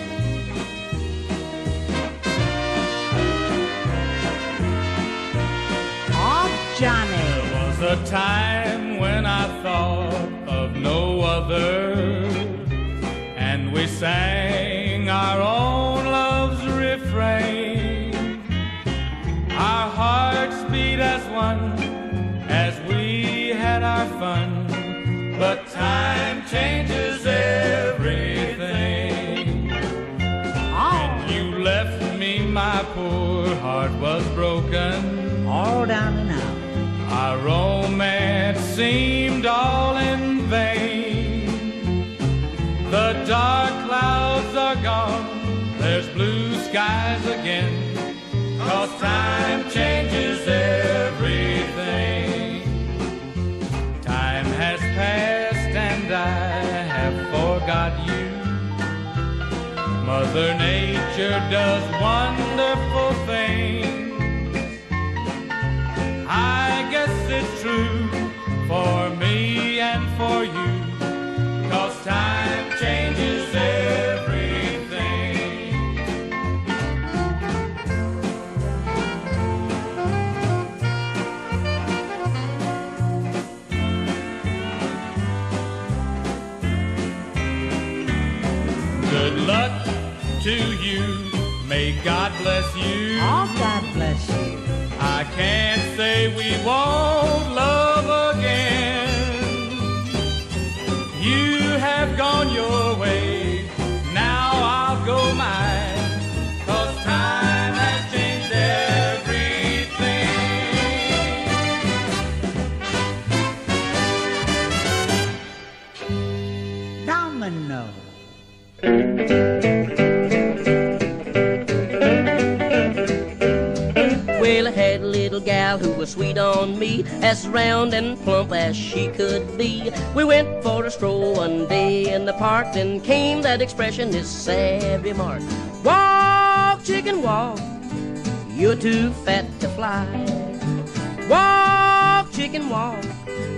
Oh, Johnny. There was a time when I thought of no other, and we sang our own love's refrain. Our hearts beat as one as we had our fun, but time changes everything. When you left me, my poor heart was broken. All down and out. Our romance seemed all in vain. The dark clouds are gone, there's blue skies again, 'cause time changes everything. Time has passed and I have forgot you. Mother Nature does wonderful things. I guess it's true for me and for you, 'cause time changes everything. to you. May God bless you. Oh, God bless you. I can't say we won't love again. You have gone your way, now I'll go mine, 'cause time has changed everything. Domino. Well, I had a little gal who was sweet on me, as round and plump as she could be. We went for a stroll one day in the park, then came that expressionist sad remark. Walk, chicken, walk, you're too fat to fly. Walk, chicken, walk,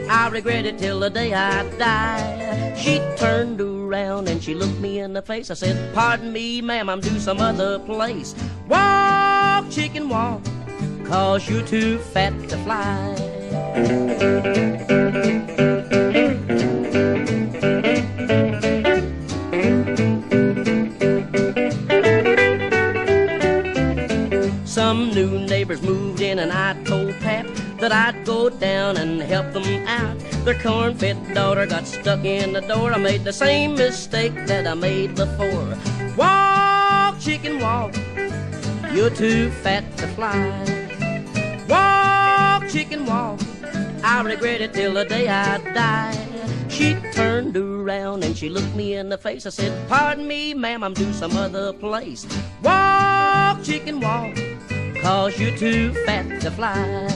I'll regret it till the day I die. She turned around and she looked me in the face. I said, pardon me, ma'am, I'm due some other place. Walk, chicken, walk, 'cause you're too fat to fly. Some new neighbors moved in and I told Pat that I'd go down and help them out. Their corn-fed daughter got stuck in the door. I made the same mistake that I made before. Walk, chicken, walk, you're too fat to fly. Walk, chicken, walk, I'll regret it till the day I die. She turned around and she looked me in the face. I said, pardon me, ma'am, I'm due some other place. Walk, chicken, walk, 'cause you're too fat to fly.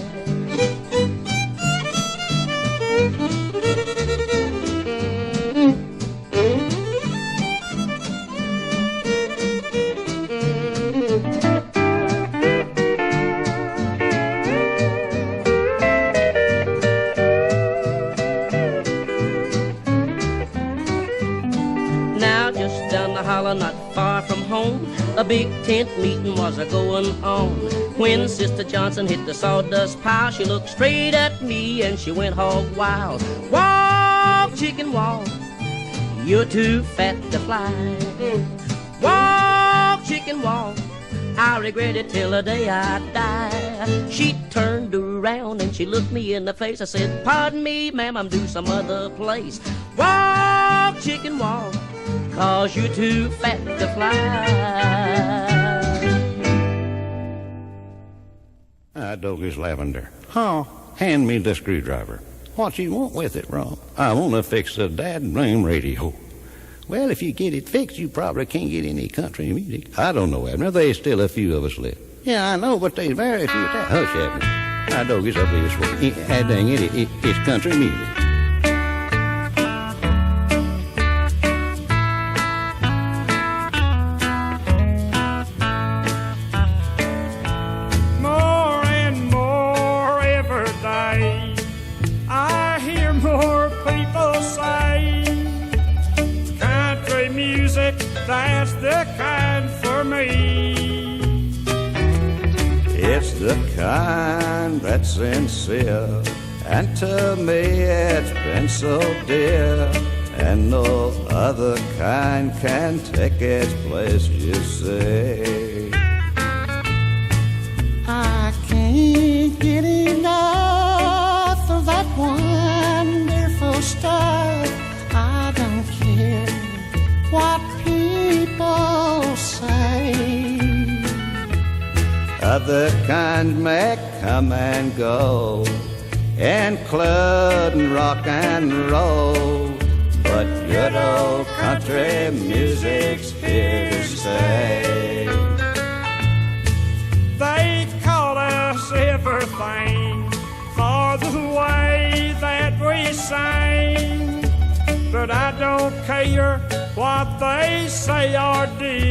Now just down the holler, not far from home, a big tent meeting was a-going on. When Sister Johnson hit the sawdust pile, she looked straight at me and she went hog wild. Walk, chicken, walk, you're too fat to fly. Walk, chicken, walk, I'll regret it till the day I die. She turned around and she looked me in the face. I said, pardon me, ma'am, I'm due some other place. Walk, chicken, walk, 'cause you're too fat to fly. Douglas Lavender. Huh? Hand me the screwdriver. What you want with it, Rob? I want to fix the dad-blame radio. Well, if you get it fixed, you probably can't get any country music. I don't know, Abner. There's still a few of us left. Yeah, I know, but there's very few. Hush, Abner. I Douglas up this way. Dang it, it's country music. That's the kind for me. It's the kind that's sincere, and to me it's been so dear, and no other kind can take its place, you say. I can't get enough of that wonderful stuff. I don't care what people say. Other kind may come and go, including rock and roll, but good old country music's here to stay. They call us everything for the way that we sing, but I don't care what they say or do.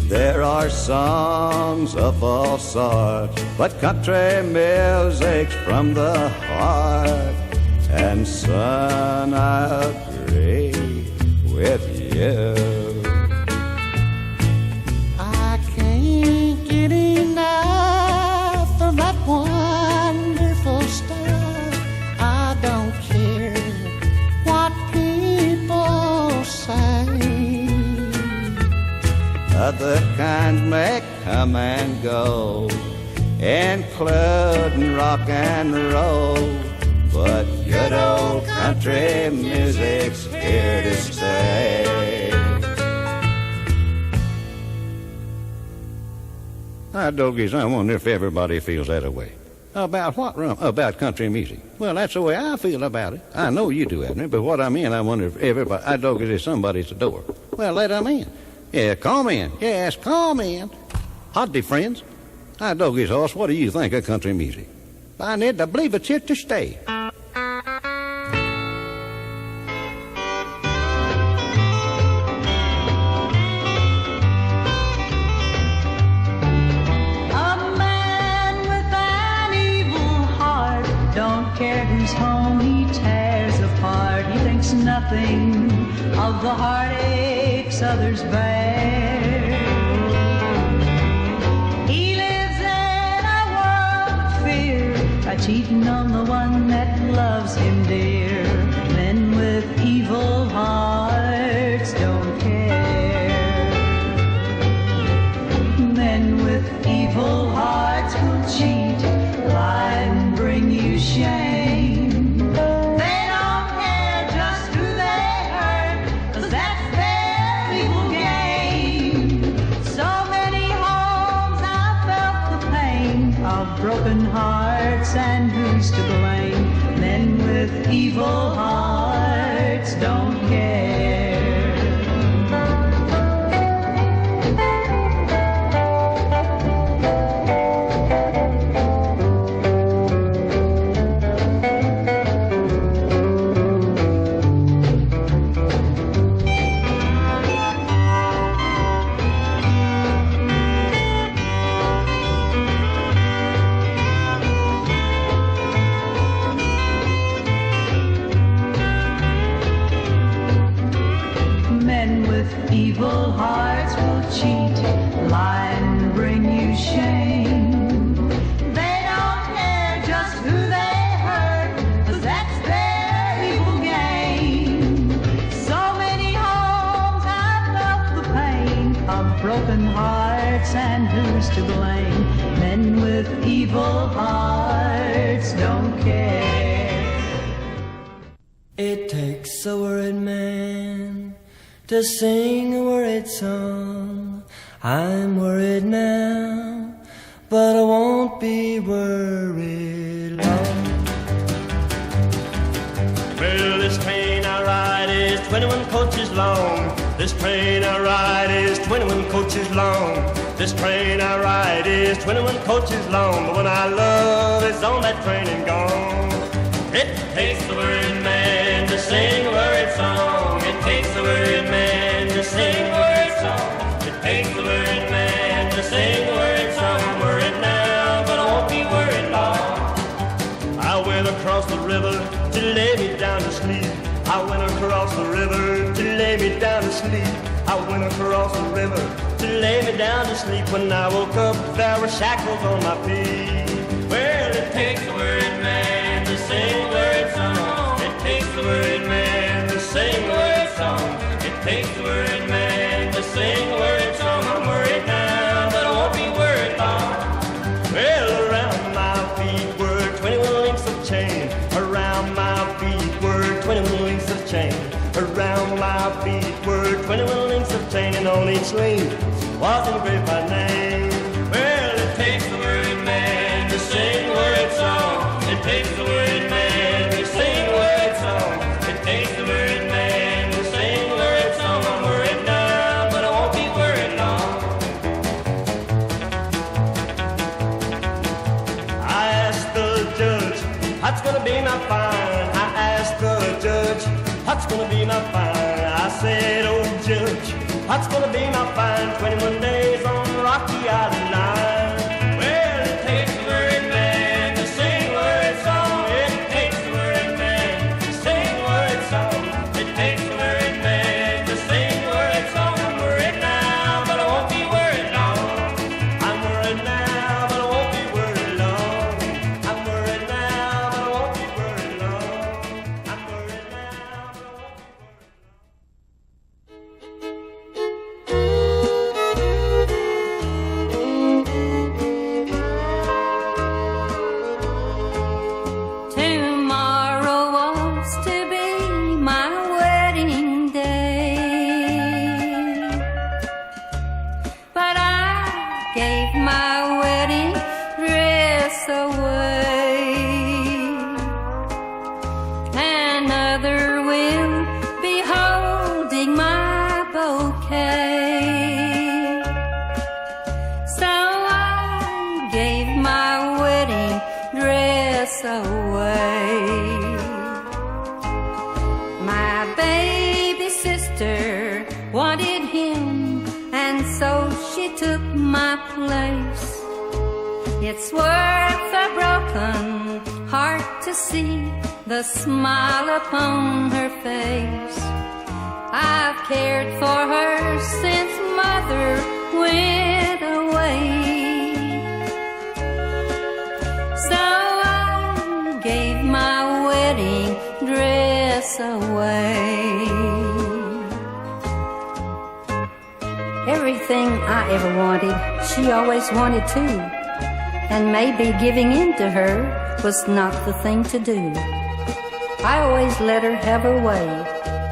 There are songs of all sorts, but country music's from the heart. And son, I agree with you. I can't get enough of that wonderful stuff. I don't care what people say. come and go, in club and rock and roll, but good old country music's here to stay. Now, Dogies, I wonder if everybody feels that way. About what, Rum? About country music. Well, that's the way I feel about it. I know you do, Abner, but what I mean, I wonder if everybody... Dogies, if somebody's at the door. Well, let them in. Yeah, come in. Yes, come in. Howdy, friends. Dogies, horse, what do you think of country music? I need to believe it's here to stay. Home he tears apart. He thinks nothing of the heartaches others bear. He lives in a world of fear by cheating on the one that loves him dear. Men with evil hearts don't care. Men with evil hearts will cheat, lie and bring you shame. Broken hearts, and who's to blame? Men with evil hearts don't care. Evil hearts will cheat, lie and bring you shame. They don't care just who they hurt, 'cause that's their evil game. So many homes have felt the pain of broken hearts, and who's to blame? Men with evil hearts don't care. It takes a worried man to sing a worried song. I'm worried now, but I won't be worried long. Well, this train I ride is 21 coaches long. This train I ride is 21 coaches long. This train I ride is 21 coaches long. But when I love is on that train and gone. It takes a worried man to sing a worried song. It takes a worried man to sing a worried song. It takes a worried man to sing a worried song. I'm worried now, but I won't be worried long. I went across the river to lay me down to sleep. I went across the river to lay me down to sleep. I went across the river to lay me down to sleep. When I woke up, there were shackles on my feet. Well, it takes a worried man to sing a worried song. It takes a worried man to sing a worried song. It takes a worried man to sing a worried song. I'm worried now, but I won't be worried long. Well, around my feet were 21 links of chain. Around my feet were 21 links of chain. Around my feet were 21 links of chain, and on each link was engraved my name. Well, it takes a worried man to sing a worried song. It takes a worried man to sing a worried song. It takes a worried man to sing a worried song. I'm worried now, but I won't be worried long. I asked the judge, what's gonna be my fine? I asked the judge, what's gonna be my fine? I said, oh judge, what's gonna be my fine? 21 days on Rocky Island line. Well, it takes a worried man to sing a worried song. It takes a worried man to sing a worried song. It takes a worried man to sing a worried song. I'm worried now, but I won't be worried long. I'm worried now, but I won't be worried long. I'm worried now, but I won't be worried long. I'm worried now, but I won't be worried long. my wedding dress away. My baby sister wanted him, and so she took my place. It's worth a broken heart to see the smile upon her face. I've cared for her since mother went away. So I gave my wedding dress away. Everything I ever wanted, she always wanted too. And maybe giving in to her was not the thing to do. I always let her have her way.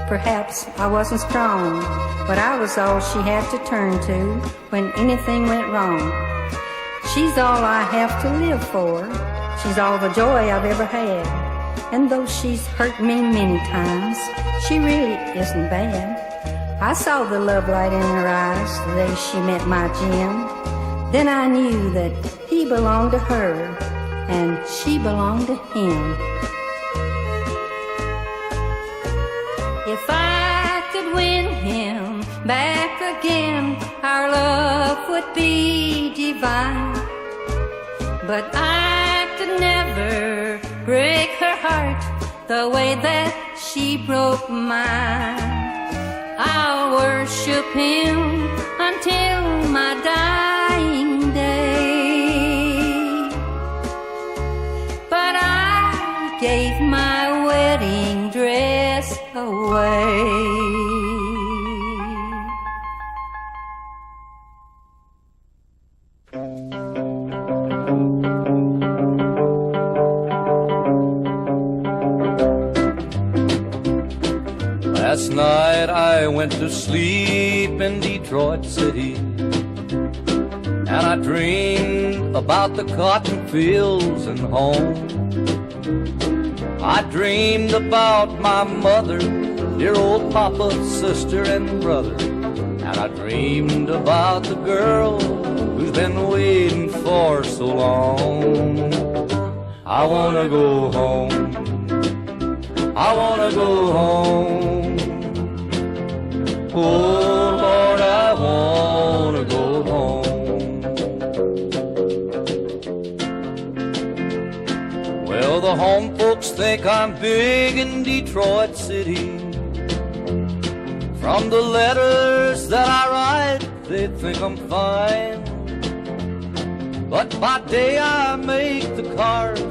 Perhaps I wasn't strong, but I was all she had to turn to when anything went wrong. She's all I have to live for. She's all the joy I've ever had. And though she's hurt me many times, she really isn't bad. I saw the love light in her eyes the day she met my Jim. Then I knew that he belonged to her and she belonged to him. If I could win him back again, our love would be divine. But I could never break her heart the way that she broke mine. I'll worship him until my dying day. But I gave my wedding dress away. Last night I went to sleep in Detroit City, and I dreamed about the cotton fields and home. I dreamed about my mother, dear old papa, sister, and brother. And I dreamed about the girl who's been waiting for so long. I wanna go home, I wanna go home. Oh Lord, I wanna go home. Well, the home folks think I'm big in Detroit City. From the letters that I write, they think I'm fine. But by day I make the cars,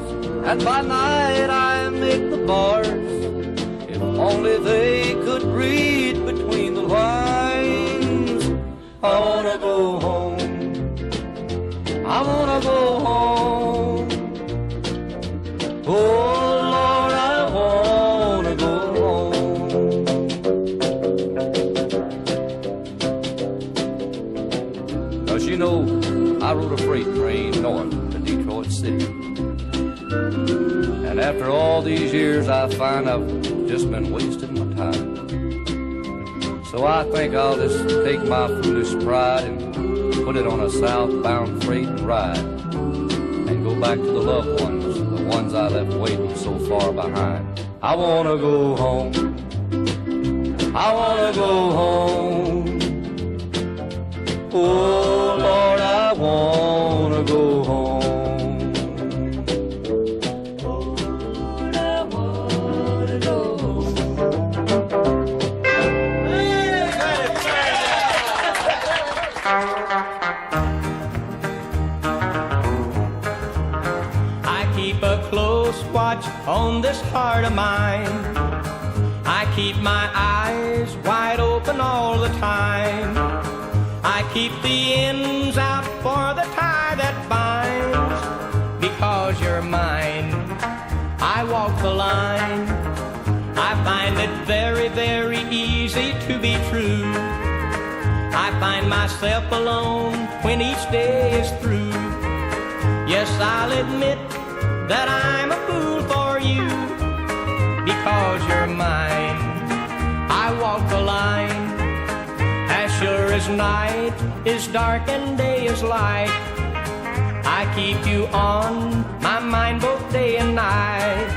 and by night I make the bars. If only they could read between the lines. I wanna go home, I wanna go home. Oh Lord, I wanna go home. Cause you know, I rode a freight train north to Detroit City. And after all these years I find I've just been wasting my time. So I think I'll just take my foolish pride and put it on a southbound freight and ride, and go back to the loved ones, the ones I left waiting so far behind. I wanna go home, I wanna go home. Oh Lord, I wanna go home. Watch on this heart of mine. I keep my eyes wide open all the time. I keep the ends out for the tie that binds. Because you're mine, I walk the line. I find it very, very easy to be true. I find myself alone when each day is through. Yes, I'll admit that I'm a fool for you. Because you're mine, I walk the line. As sure as night is dark and day is light, I keep you on my mind both day and night.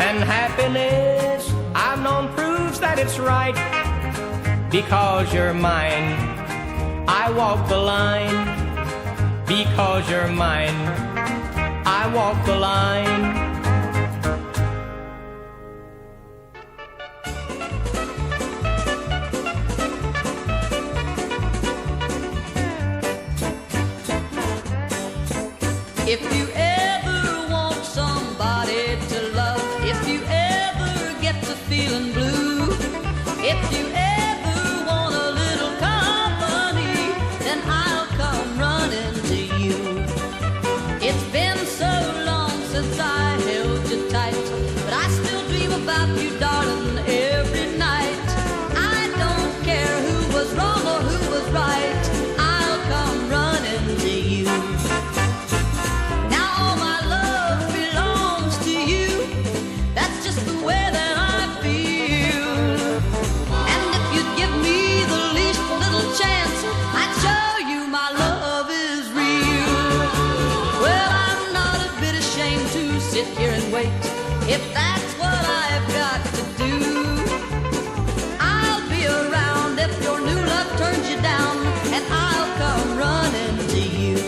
And happiness, I've known proves that it's right. Because you're mine, I walk the line. Because you're mine, I walk the line. If you ever want somebody to love, if you ever get to feeling blue, if you ever want a little company, then I'll come running to you. It's been so long since I held you tight, but I still dream about you, darling, every night. I don't care who was wrong or who was right, I'll come running to you. Sit here and wait. If that's what I've got to do, I'll be around if your new love turns you down, and I'll come running to you.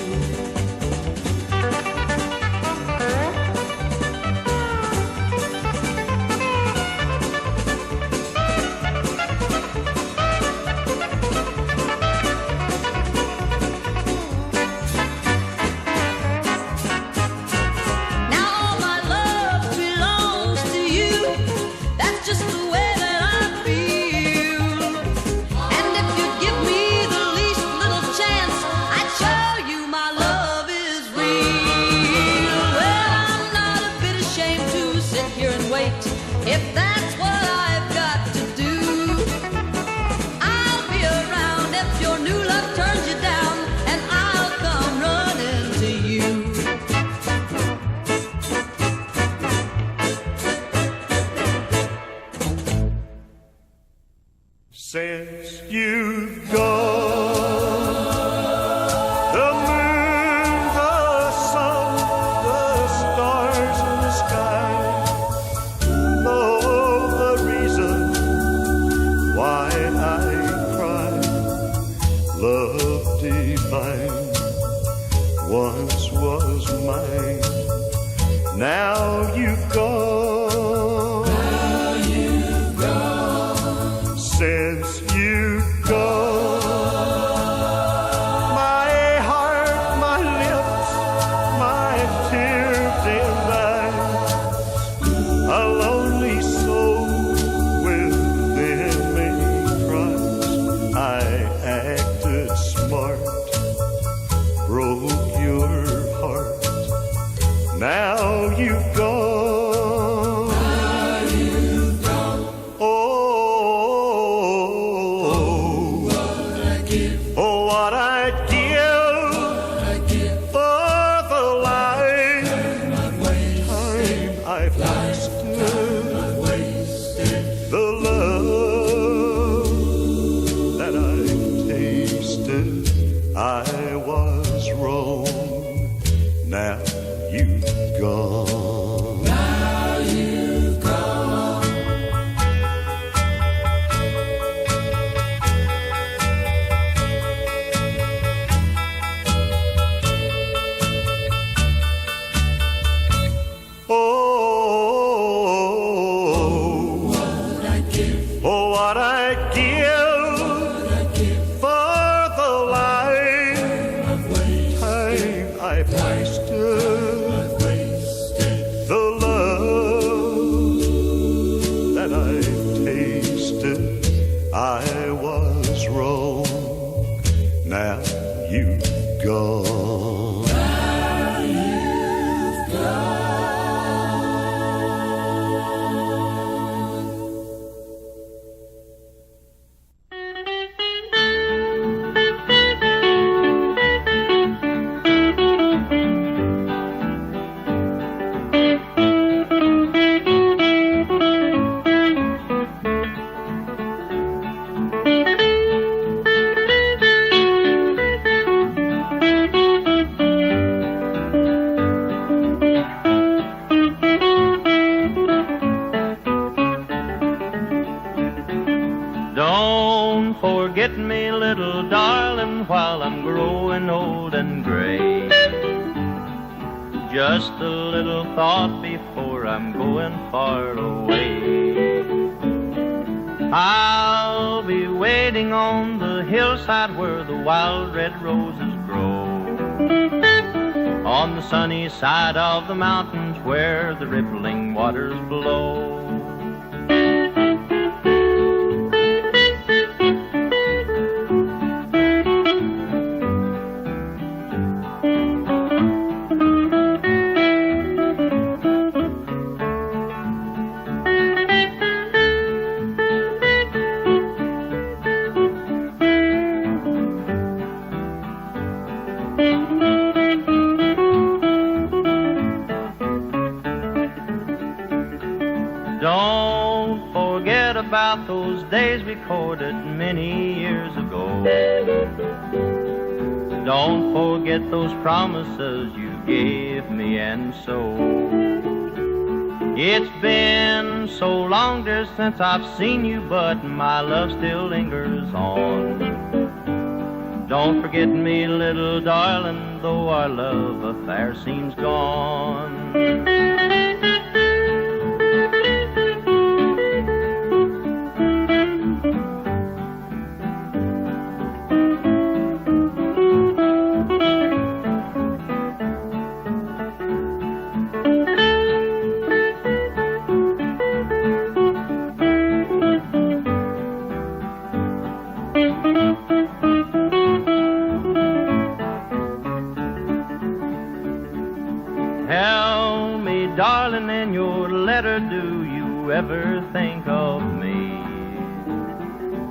If that's what I've got to do, I'll be around if your new love turns you down, and I'll come running to you. Since you've gone, the moon, the sun, the stars in the sky, why I cry, love divine once was mine. Now you've gone, since you've gone, my heart, my lips, my tears and eyes, a lonely soul I acted smart, broke your heart. Now you've gone. Now you've gone. Oh, what I give. Oh, what I'd give for the life I've wasted, the love I was wrong. Now you've gone. Now you've gone. Oh, what I give. Oh, what I give. I've wasted the love that I've tasted. I was wrong. Now you've gone. Now you've gone. just a little thought before I'm going far away. I'll be waiting on the hillside where the wild red roses grow, on the sunny side of the mountains where the rippling waters blow. Don't forget about those days recorded many years ago. Don't forget those promises you gave me, and so it's been so long, dear, since I've seen you, but my love still lingers on. Don't forget me, little darling, though our love affair seems gone. Tell me, darling, in your letter, do you ever think of me?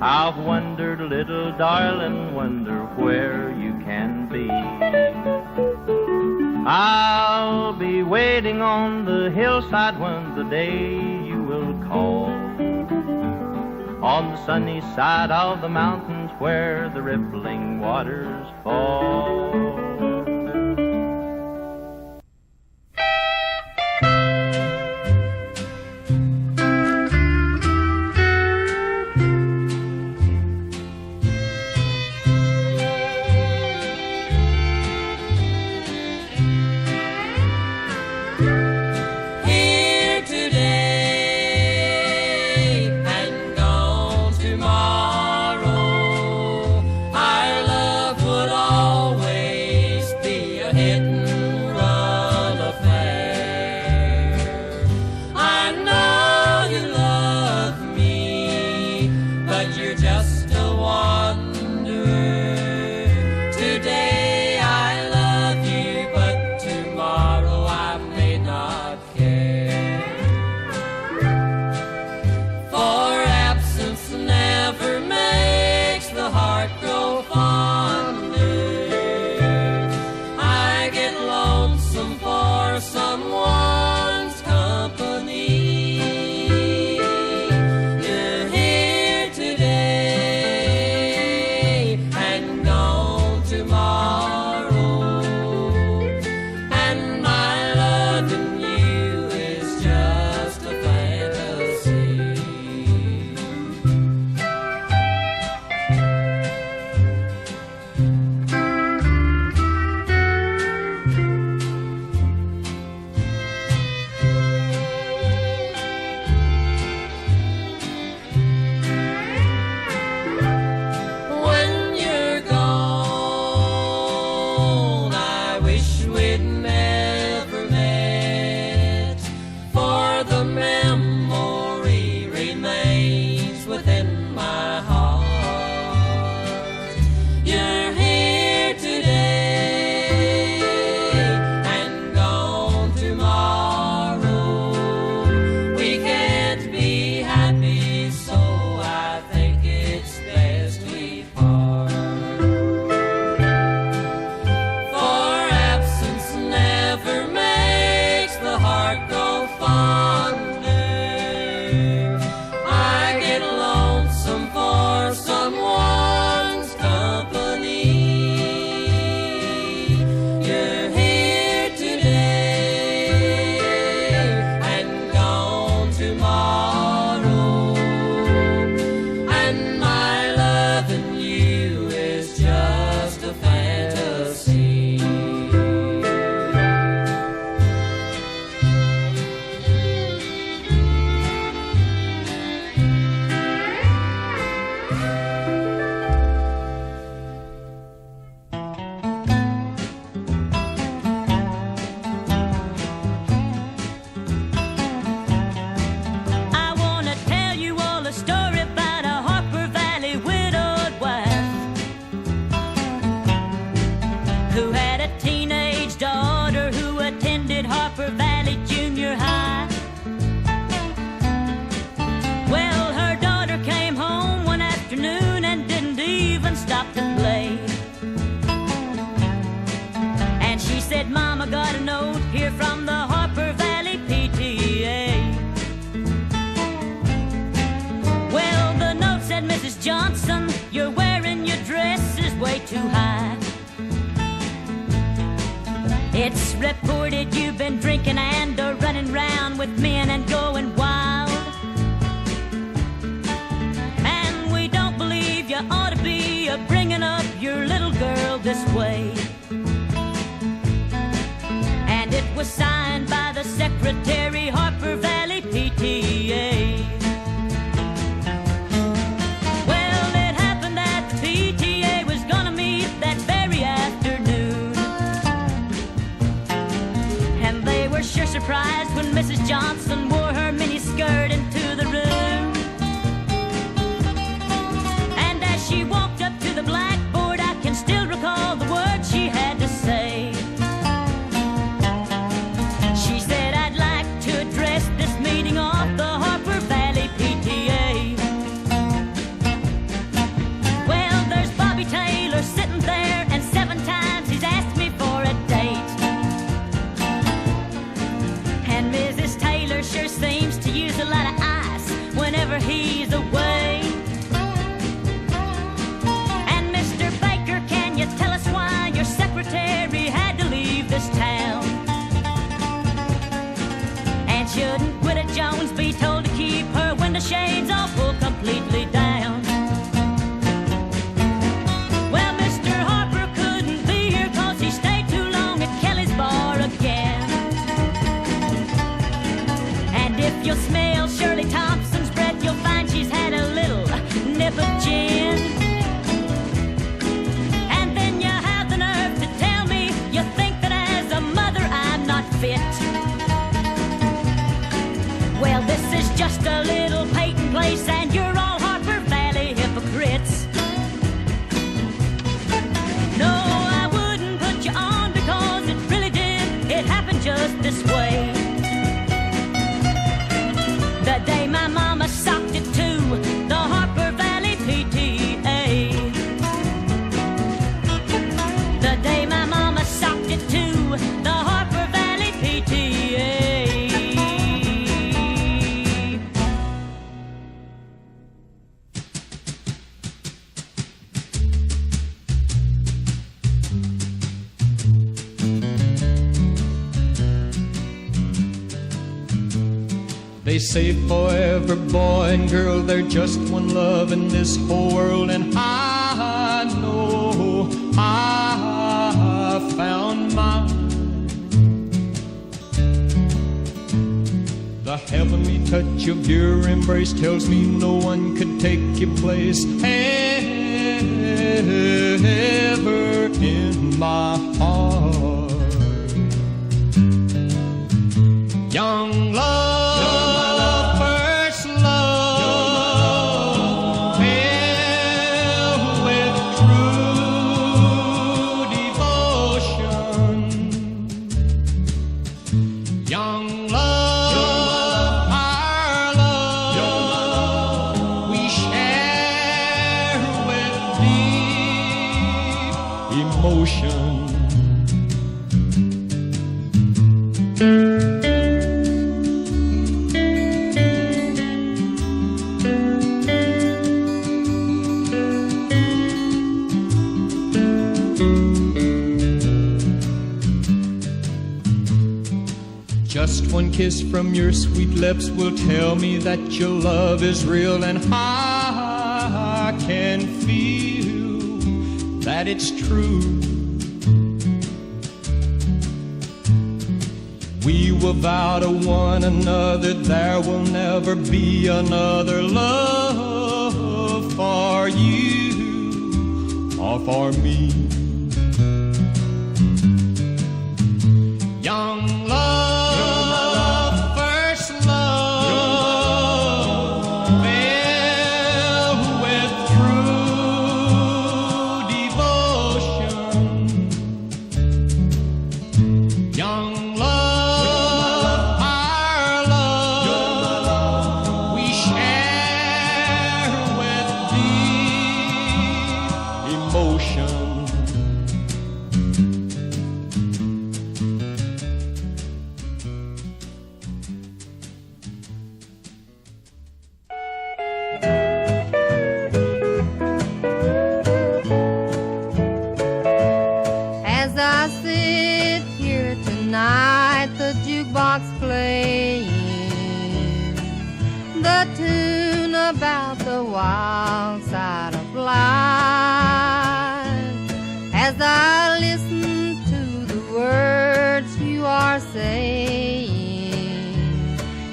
I've wondered, little darling, wonder where you can be. I'll be waiting on the hillside when the day you will call, on the sunny side of the mountains where the rippling waters fall. Here today and gone tomorrow, our love would always be a hit and run affair. I know you love me, but you're just a wonder. Today I love you, but tomorrow I may not care. For absence never makes the heart grow fonder. I get attended Harper Valley Junior High. Well, her daughter came home one afternoon and didn't even stop to play. And she said, Mama, got a note here from the Harper Valley PTA. Well, the note said, Mrs. Johnson, you're wearing your dress is way too high. It's reported you've been drinking and running round with men and going wild. And we don't believe you ought to be bringing up your little girl this way. And it was signed by the secretary, Harper Valley PTA. Well, it happened that the PTA was gonna meet that very afternoon. And they were sure surprised when Mrs. Johnson wore her mini skirt into the room. And as she walked up to the blackboard, I can still recall the words she had to say. She said, I'd like to address this meeting of the Harper Valley PTA. Well, there's Bobby Taylor sitting there, and 7 times he's asked me for a date. And Mrs. Taylor sure seems to use a lot of ice whenever he's away. And Mr. Baker, can you tell us why your secretary had to leave this town? And shouldn't Widow Jones be told to keep her window shades all pulled completely down? Well, Mr. Harper couldn't be here 'cause he stayed too long at Kelly's bar again. And if you'll smell Shirley Thompson's breath, you'll find she's had a little nip of gin. And then you have the nerve to tell me you think that as a mother I'm not fit. Well, this is just a little Peyton place, and you're all Harper Valley hypocrites. No, I wouldn't put you on because it really did. It happened just this way. The day my mama socked it to the Harper Valley PTA. The day my mama socked it to the Harper Valley PTA. They say for every boy and girl there's just one love in this whole world, and I know I found mine. The heavenly touch of your embrace tells me no one could take your place ever in my heart. Young love, just one kiss from your sweet lips will tell me that your love is real, and I can feel that it's true. We will vow to one another there will never be another love for you or for me. Young love, first love, filled with true devotion. Young love, a tune about the wild side of life. As I listen to the words you are saying,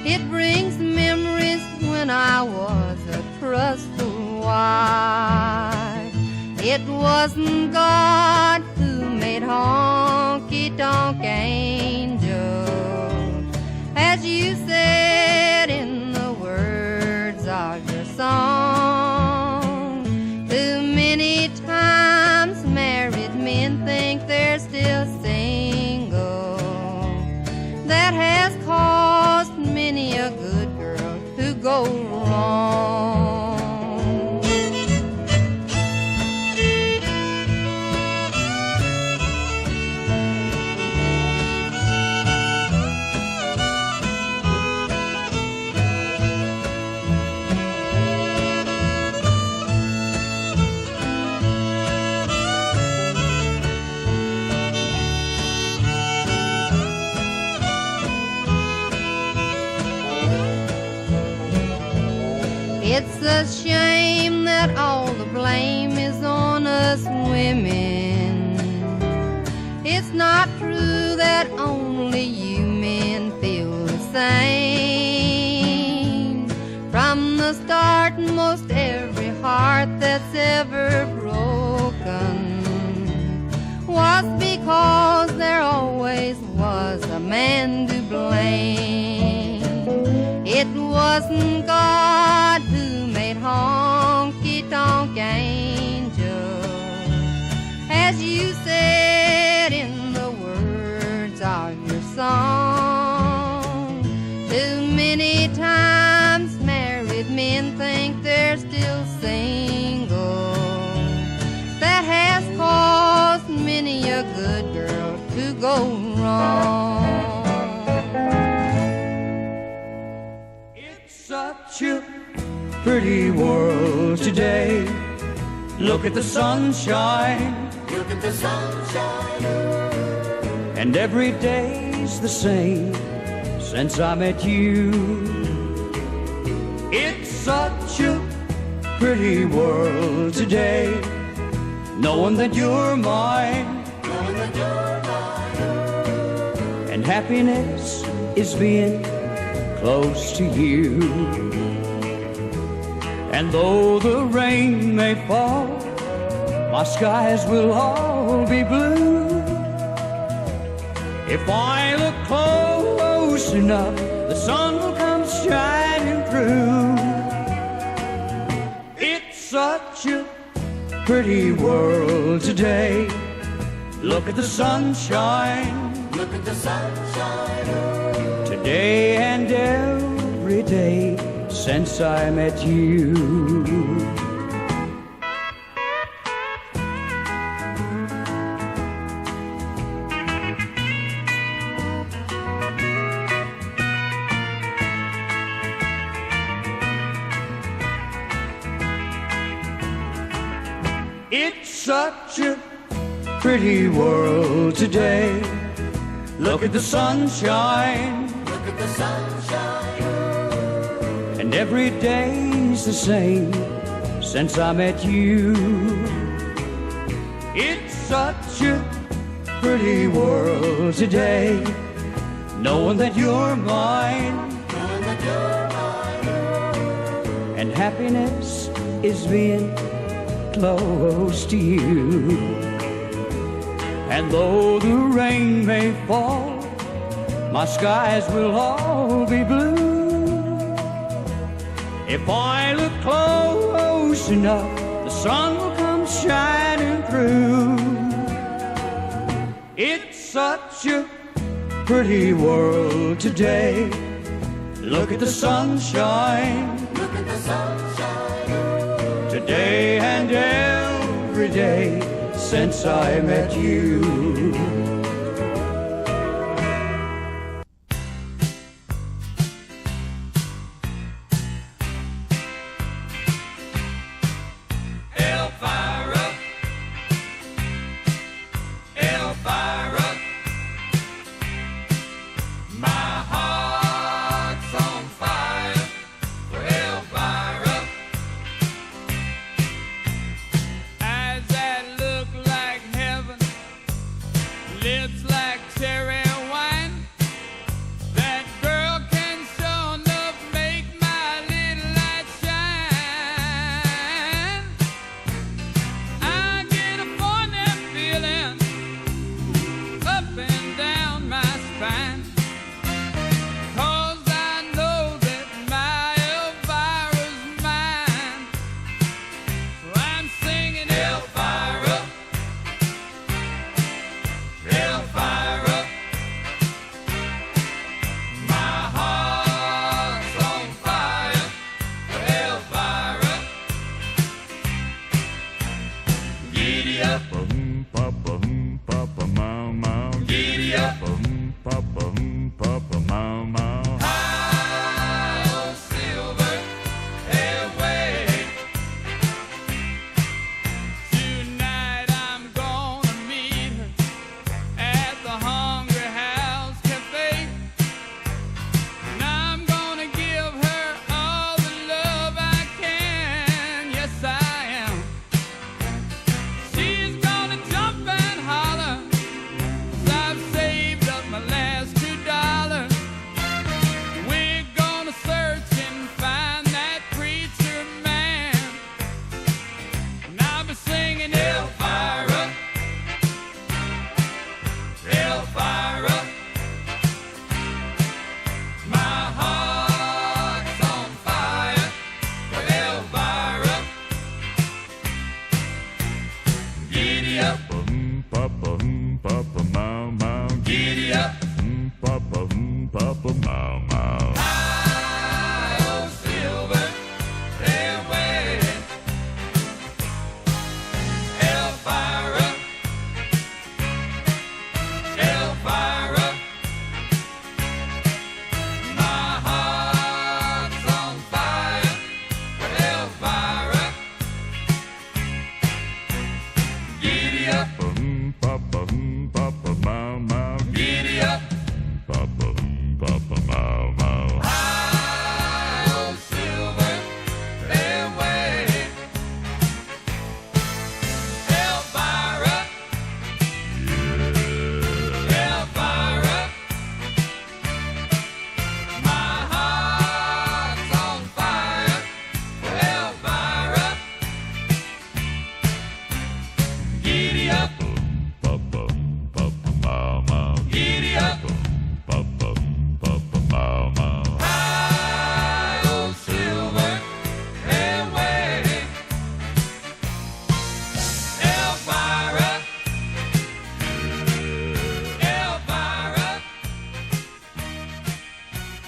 it brings memories when I was a trustful wife. It wasn't God who made honky-tonk angels, as you said in the words of your song. Too many times married men think they're still single. That has caused many a good girl to go wrong. It's a shame that all the blame is on us women. It's not true that only you men feel the same. From the start, most every heart that's ever broken was because there always was a man to blame. It wasn't God who made honky-tonk angels, as you said in the words of your song. Too many times married men think they're still single. That has caused many a good girl to go wrong. Such a pretty world today. Look at the sunshine. Look at the sunshine. And every day's the same since I met you. It's such a pretty world today, knowing that you're mine. Knowing that you're mine. And happiness is being close to you. And though the rain may fall, my skies will all be blue. If I look close enough, the sun will come shining through. It's such a pretty world today. Look at the sunshine. Look at the sunshine. Today and every day since I met you. It's such a pretty world today. Look at the sunshine. Look at the sunshine. And every day's the same since I met you. It's such a pretty world today, knowing that you're mine. Knowing that you're mine. And happiness is being close to you. And though the rain may fall, my skies will all be blue. If I look close enough, the sun will come shining through. It's such a pretty world today. Look at the sunshine. Look at the sunshine. Today and every day since I met you. My heart's on fire for Papa-mau-mau. Hi, oh, Silver, they're waiting. Elvira, Elvira, my heart's on fire for Elvira. Giddy up, Papa-mau-mau. giddy up. Papa-mau-mau. Hi, oh, Silver, they're waiting. Elvira, Elvira, my heart's on fire for Elvira. Giddy up, Papa-mau-mau. giddy up. Papa-mau-mau. Hi, oh, Silver, they're waiting. Elvira, Elvira,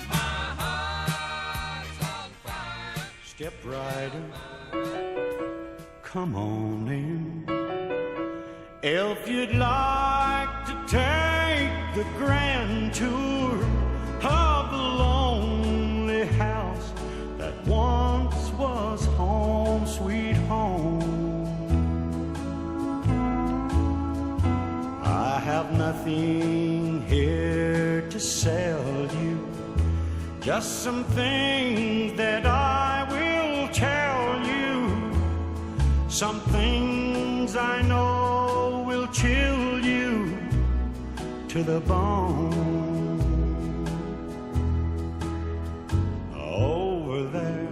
my heart's on fire. Step rider, come on in. If you'd like to take the grand tour of the lonely house that once was home, sweet home, I have nothing here to sell you, just some things that I will tell you, some things I know will chill you to the bone. Over there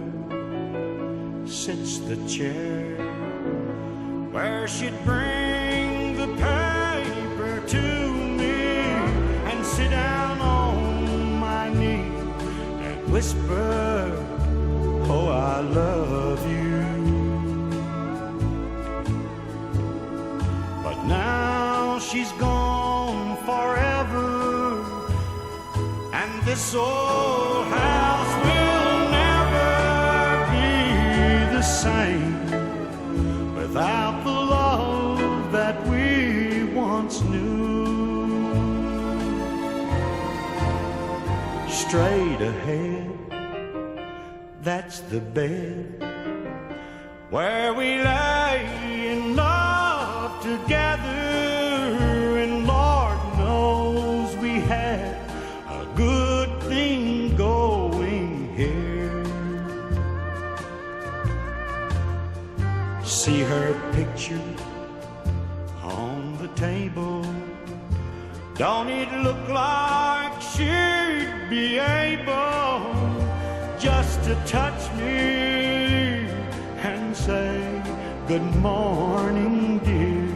sits the chair where she'd bring the paper to me and sit down on my knee and whisper, oh, I love you. But now she's gone forever, and this old house will never be the same without the love that we once knew. Straight ahead, that's the bed where we lay in love together, and Lord knows we had a good thing going here. See her picture on the table, don't it look like she'd be able just to touch me and say, good morning, dear.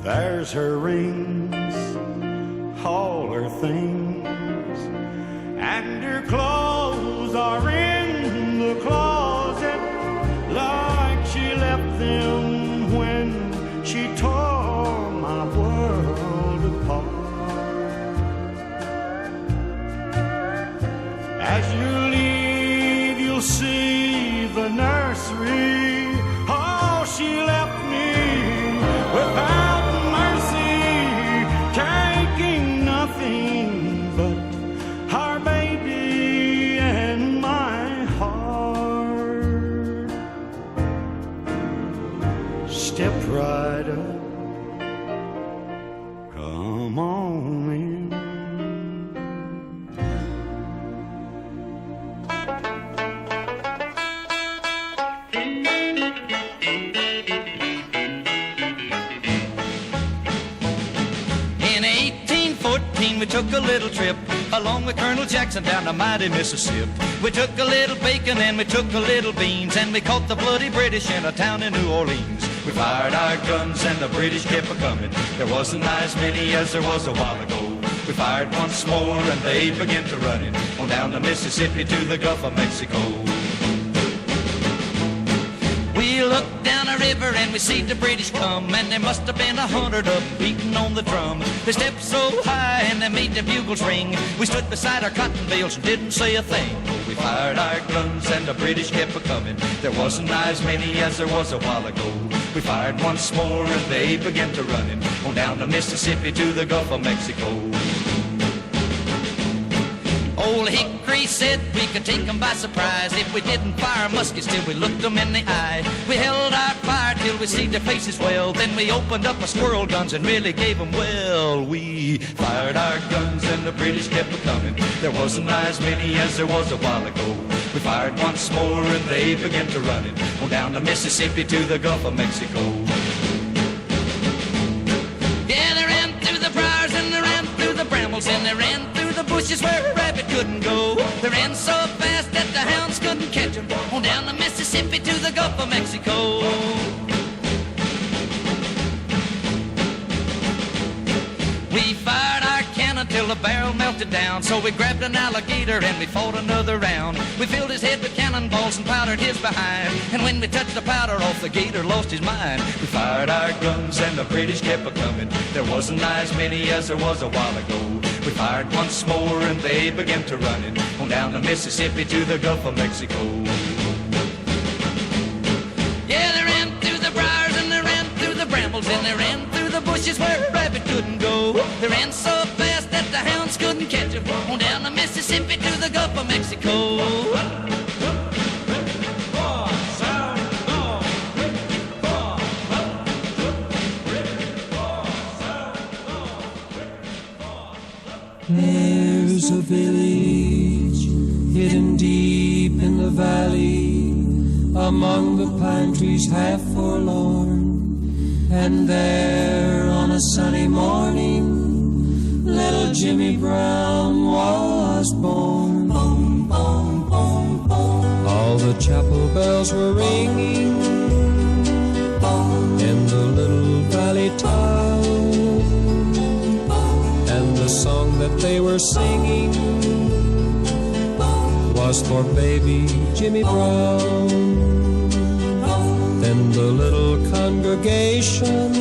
There's her rings, all her things, and her clothes are in the closet like she left them when she tore my world apart. As you leave, you'll see the nursery. Oh, she left me without mercy, taking nothing but our baby and my heart. Step right up, come on in. We took a little trip along with Colonel Jackson down the mighty Mississippi. We took a little bacon and we took a little beans, and we caught the bloody British in a town in New Orleans. We fired our guns and the British kept a-coming. There wasn't as many as there was a while ago. We fired once more and they began to running on down the Mississippi to the Gulf of Mexico. We looked down a river and we see the British come, and there must have been 100 of them beating on the drum. They stepped so high and they made the bugles ring. We stood beside our cotton bales and didn't say a thing. We fired our guns and the British kept a-coming. There wasn't as many as there was a while ago. We fired once more and they began to running on down the Mississippi to the Gulf of Mexico. Old Hickory said we could take them by surprise if we didn't fire muskets till we looked them in the eye. We held our fire till we see their faces well. Then we opened up our squirrel guns and really gave them well. We fired our guns and the British kept a-coming. There wasn't as many as there was a while ago. We fired once more and they began to running on down the Mississippi to the Gulf of Mexico. Yeah, they ran through the briars and they ran through the brambles and they ran through the bushes where a rabbit couldn't go. They ran so fast that the hounds couldn't catch them on down the Mississippi to the Gulf of Mexico. We fired our cannon till the barrel melted down. So we grabbed an alligator and we fought another round. We filled his head with cannonballs and powdered his behind. And when we touched the powder off, the gator lost his mind. We fired our guns and the British kept a-coming. There wasn't as many as there was a while ago. We fired once more and they began to running on down the Mississippi to the Gulf of Mexico. Yeah, they ran through the briars and they ran through the brambles and they ran through the bushes where a rabbit couldn't go. They ran so fast that the hounds couldn't catch them on down the Mississippi to the Gulf of Mexico. There's a village hidden deep in the valley, among the pine trees half forlorn. And there on a sunny morning, little Jimmy Brown was born. Boom, boom, boom, boom. All the chapel bells were ringing in the little valley town. The song that they were singing was for baby Jimmy Brown. Then the little congregation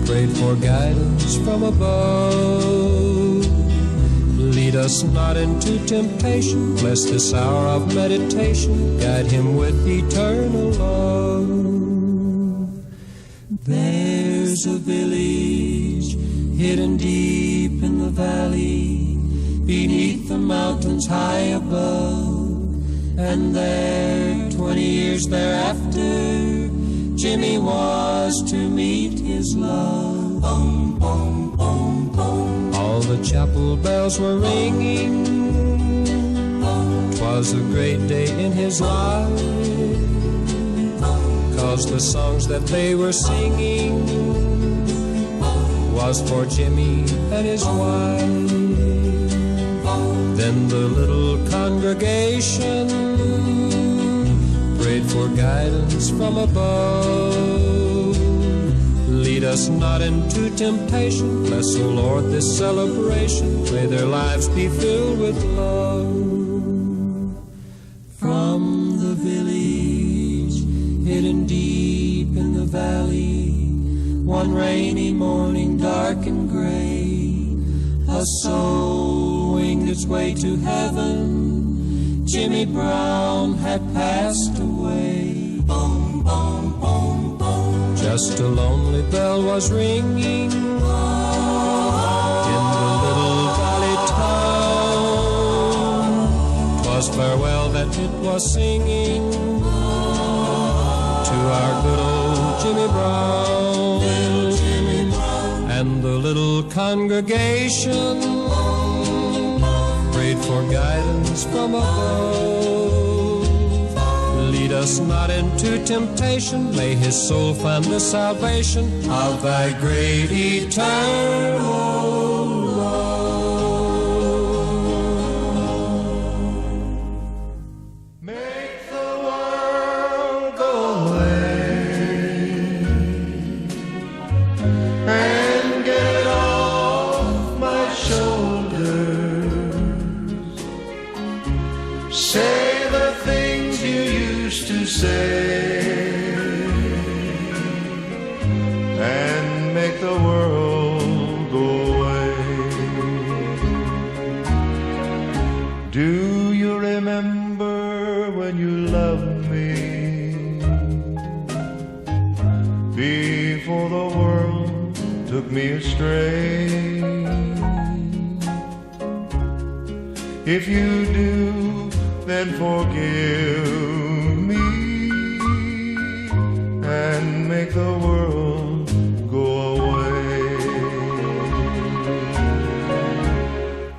prayed for guidance from above. Lead us not into temptation, bless this hour of meditation, guide him with eternal love. There's a village hidden deep in the valley, beneath the mountains high above. And there, 20 years thereafter, Jimmy was to meet his love. Boom, boom, boom, boom. All the chapel bells were ringing. 'Twas a great day in his life, 'cause the songs that they were singing was for Jimmy and his wife. Then the little congregation prayed for guidance from above. Lead us not into temptation, bless, O Lord, this celebration. May their lives be filled with love. From the village hidden deep in the valley, one rainy morning, dark and gray, a soul winged its way to heaven. Jimmy Brown had passed away. Boom, boom, boom, boom. Just a lonely bell was ringing in the little valley town. 'Twas farewell that it was singing to our good old Jimmy Brown. And the little congregation prayed for guidance from above. Lead us not into temptation, may his soul find the salvation of thy great eternal love. Make the world go away and get it off my shoulders. Say the things you used to say took me astray. If you do, then forgive me and make the world go away.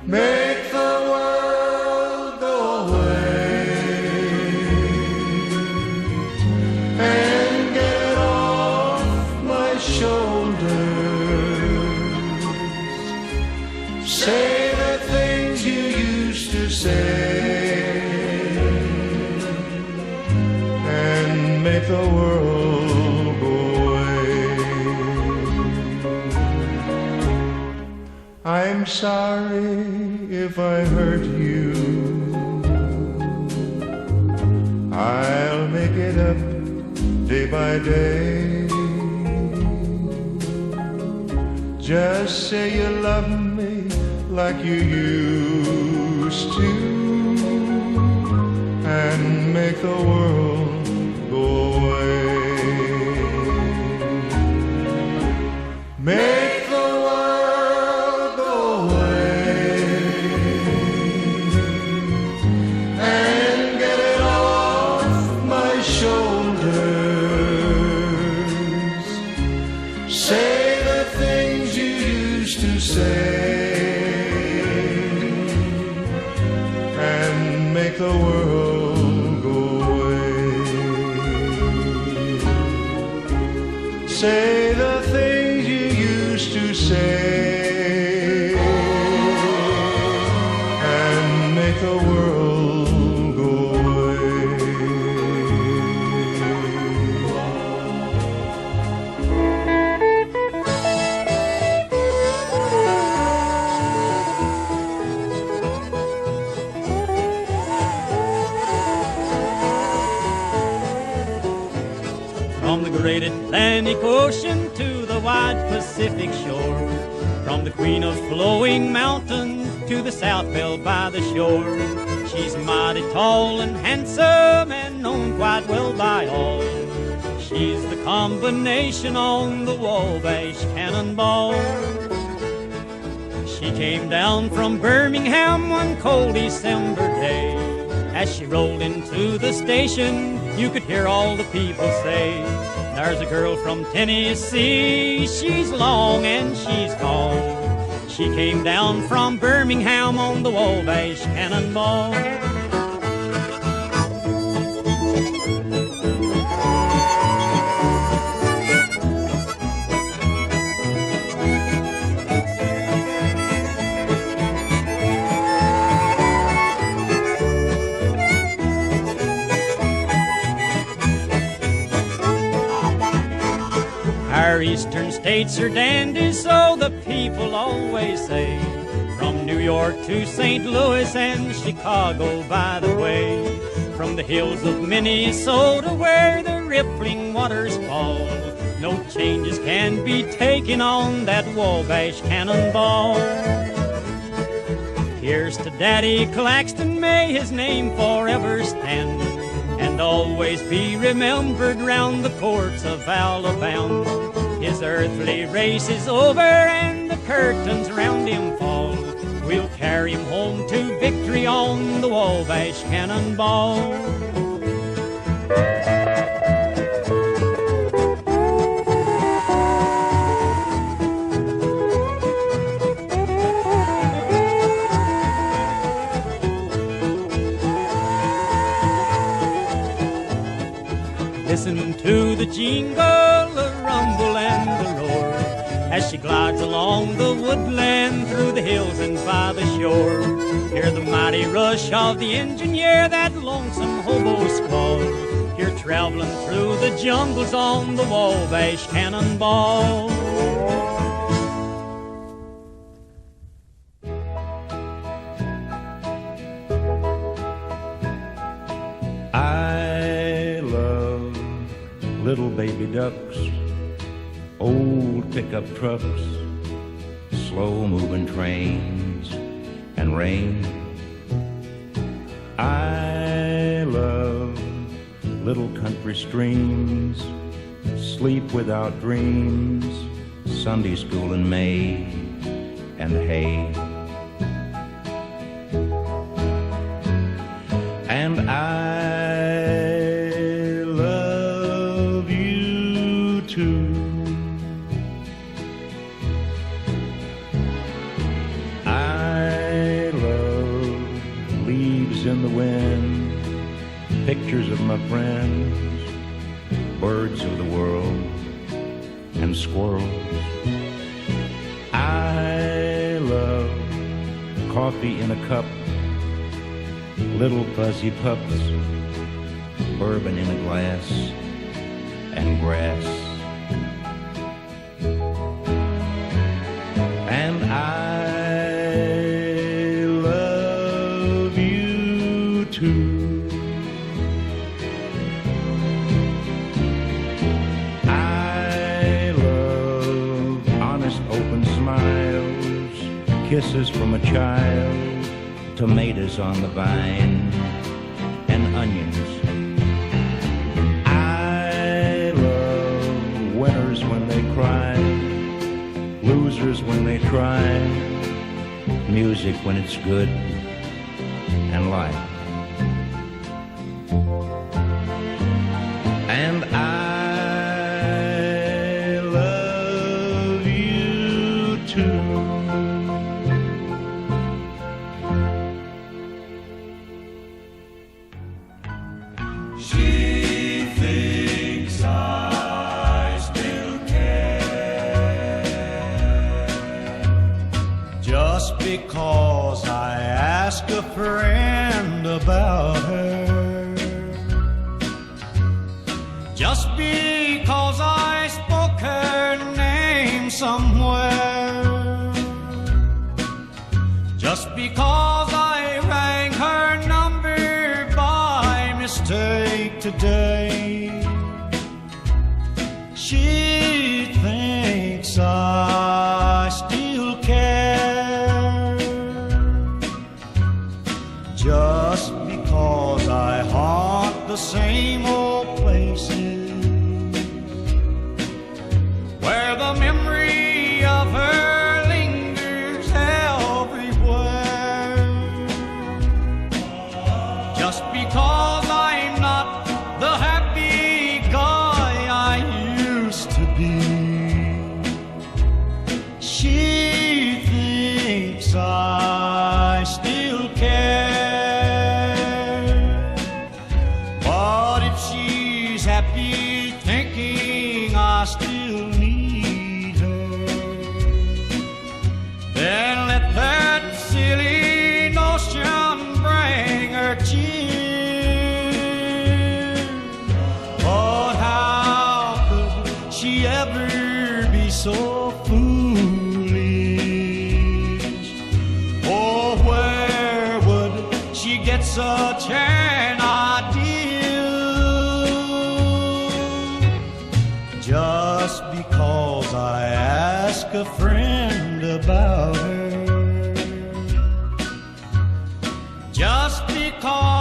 Make the world go away and get it off my shoulders. Say the things you used to say and make the world go away. I'm sorry if I hurt you. I'll make it up day by day. Just say you love me like you used to and make the world go away. Make the world go away and get it off my shoulders. Say the things you used to say and make the world go away. Say the things you used to say and make the world go away. From the great Atlantic Ocean to the wide Pacific shore, from the queen of flowing mountains to the South Belle by the shore, she's mighty tall and handsome and known quite well by all. She's the combination on the Wabash Cannonball. She came down from Birmingham one cold December day. As she rolled into the station, you could hear all the people say, there's a girl from Tennessee, she's long and she's tall. She came down from Birmingham on the Wabash Cannonball. Our eastern states are dandies, so the people always say. From New York to St. Louis and Chicago, by the way. From the hills of Minnesota where the rippling waters fall, no changes can be taken on that Wabash Cannonball. Here's to Daddy Claxton, may his name forever stand and always be remembered round the courts of Alabama. His earthly race is over and the curtains round him fall. We'll carry him home to victory on the Wabash Cannonball. Listen to the jingle, the rumble and the roar as she glides along the woodland through the hills and by the shore. Hear the mighty rush of the engineer, that lonesome hobo squaw. Hear traveling through the jungles on the Wabash Cannonball. I love little baby ducks, old pickup trucks, slow-moving trains, and rain. I love little country streams, sleep without dreams, Sunday school in May and hay. And I love you too. I love leaves in the wind, pictures of my friends, birds of the world, and squirrels. I love coffee in a cup, little fuzzy pups, bourbon in a glass, and grass. And I love you too. I love honest open smiles, kisses from a child, tomatoes on the vine, and onions. I love winners when they cry, losers when they try, music when it's good, and life. And I love you too. She thinks I still care just because I ask a friend about her, just because I spoke her name somewhere, just because I rang her number by mistake today. She thinks I still care just because I haunt the same old places where the memory of her lingers everywhere. Just because I'm not the happy guy I used to be, she thinks I still care. But if she's happy thinking I still need her, then let that silly notion bring her cheer. But how could she ever be so foolish? Oh, where would she get such an idea? Just because I ask a friend about her, just because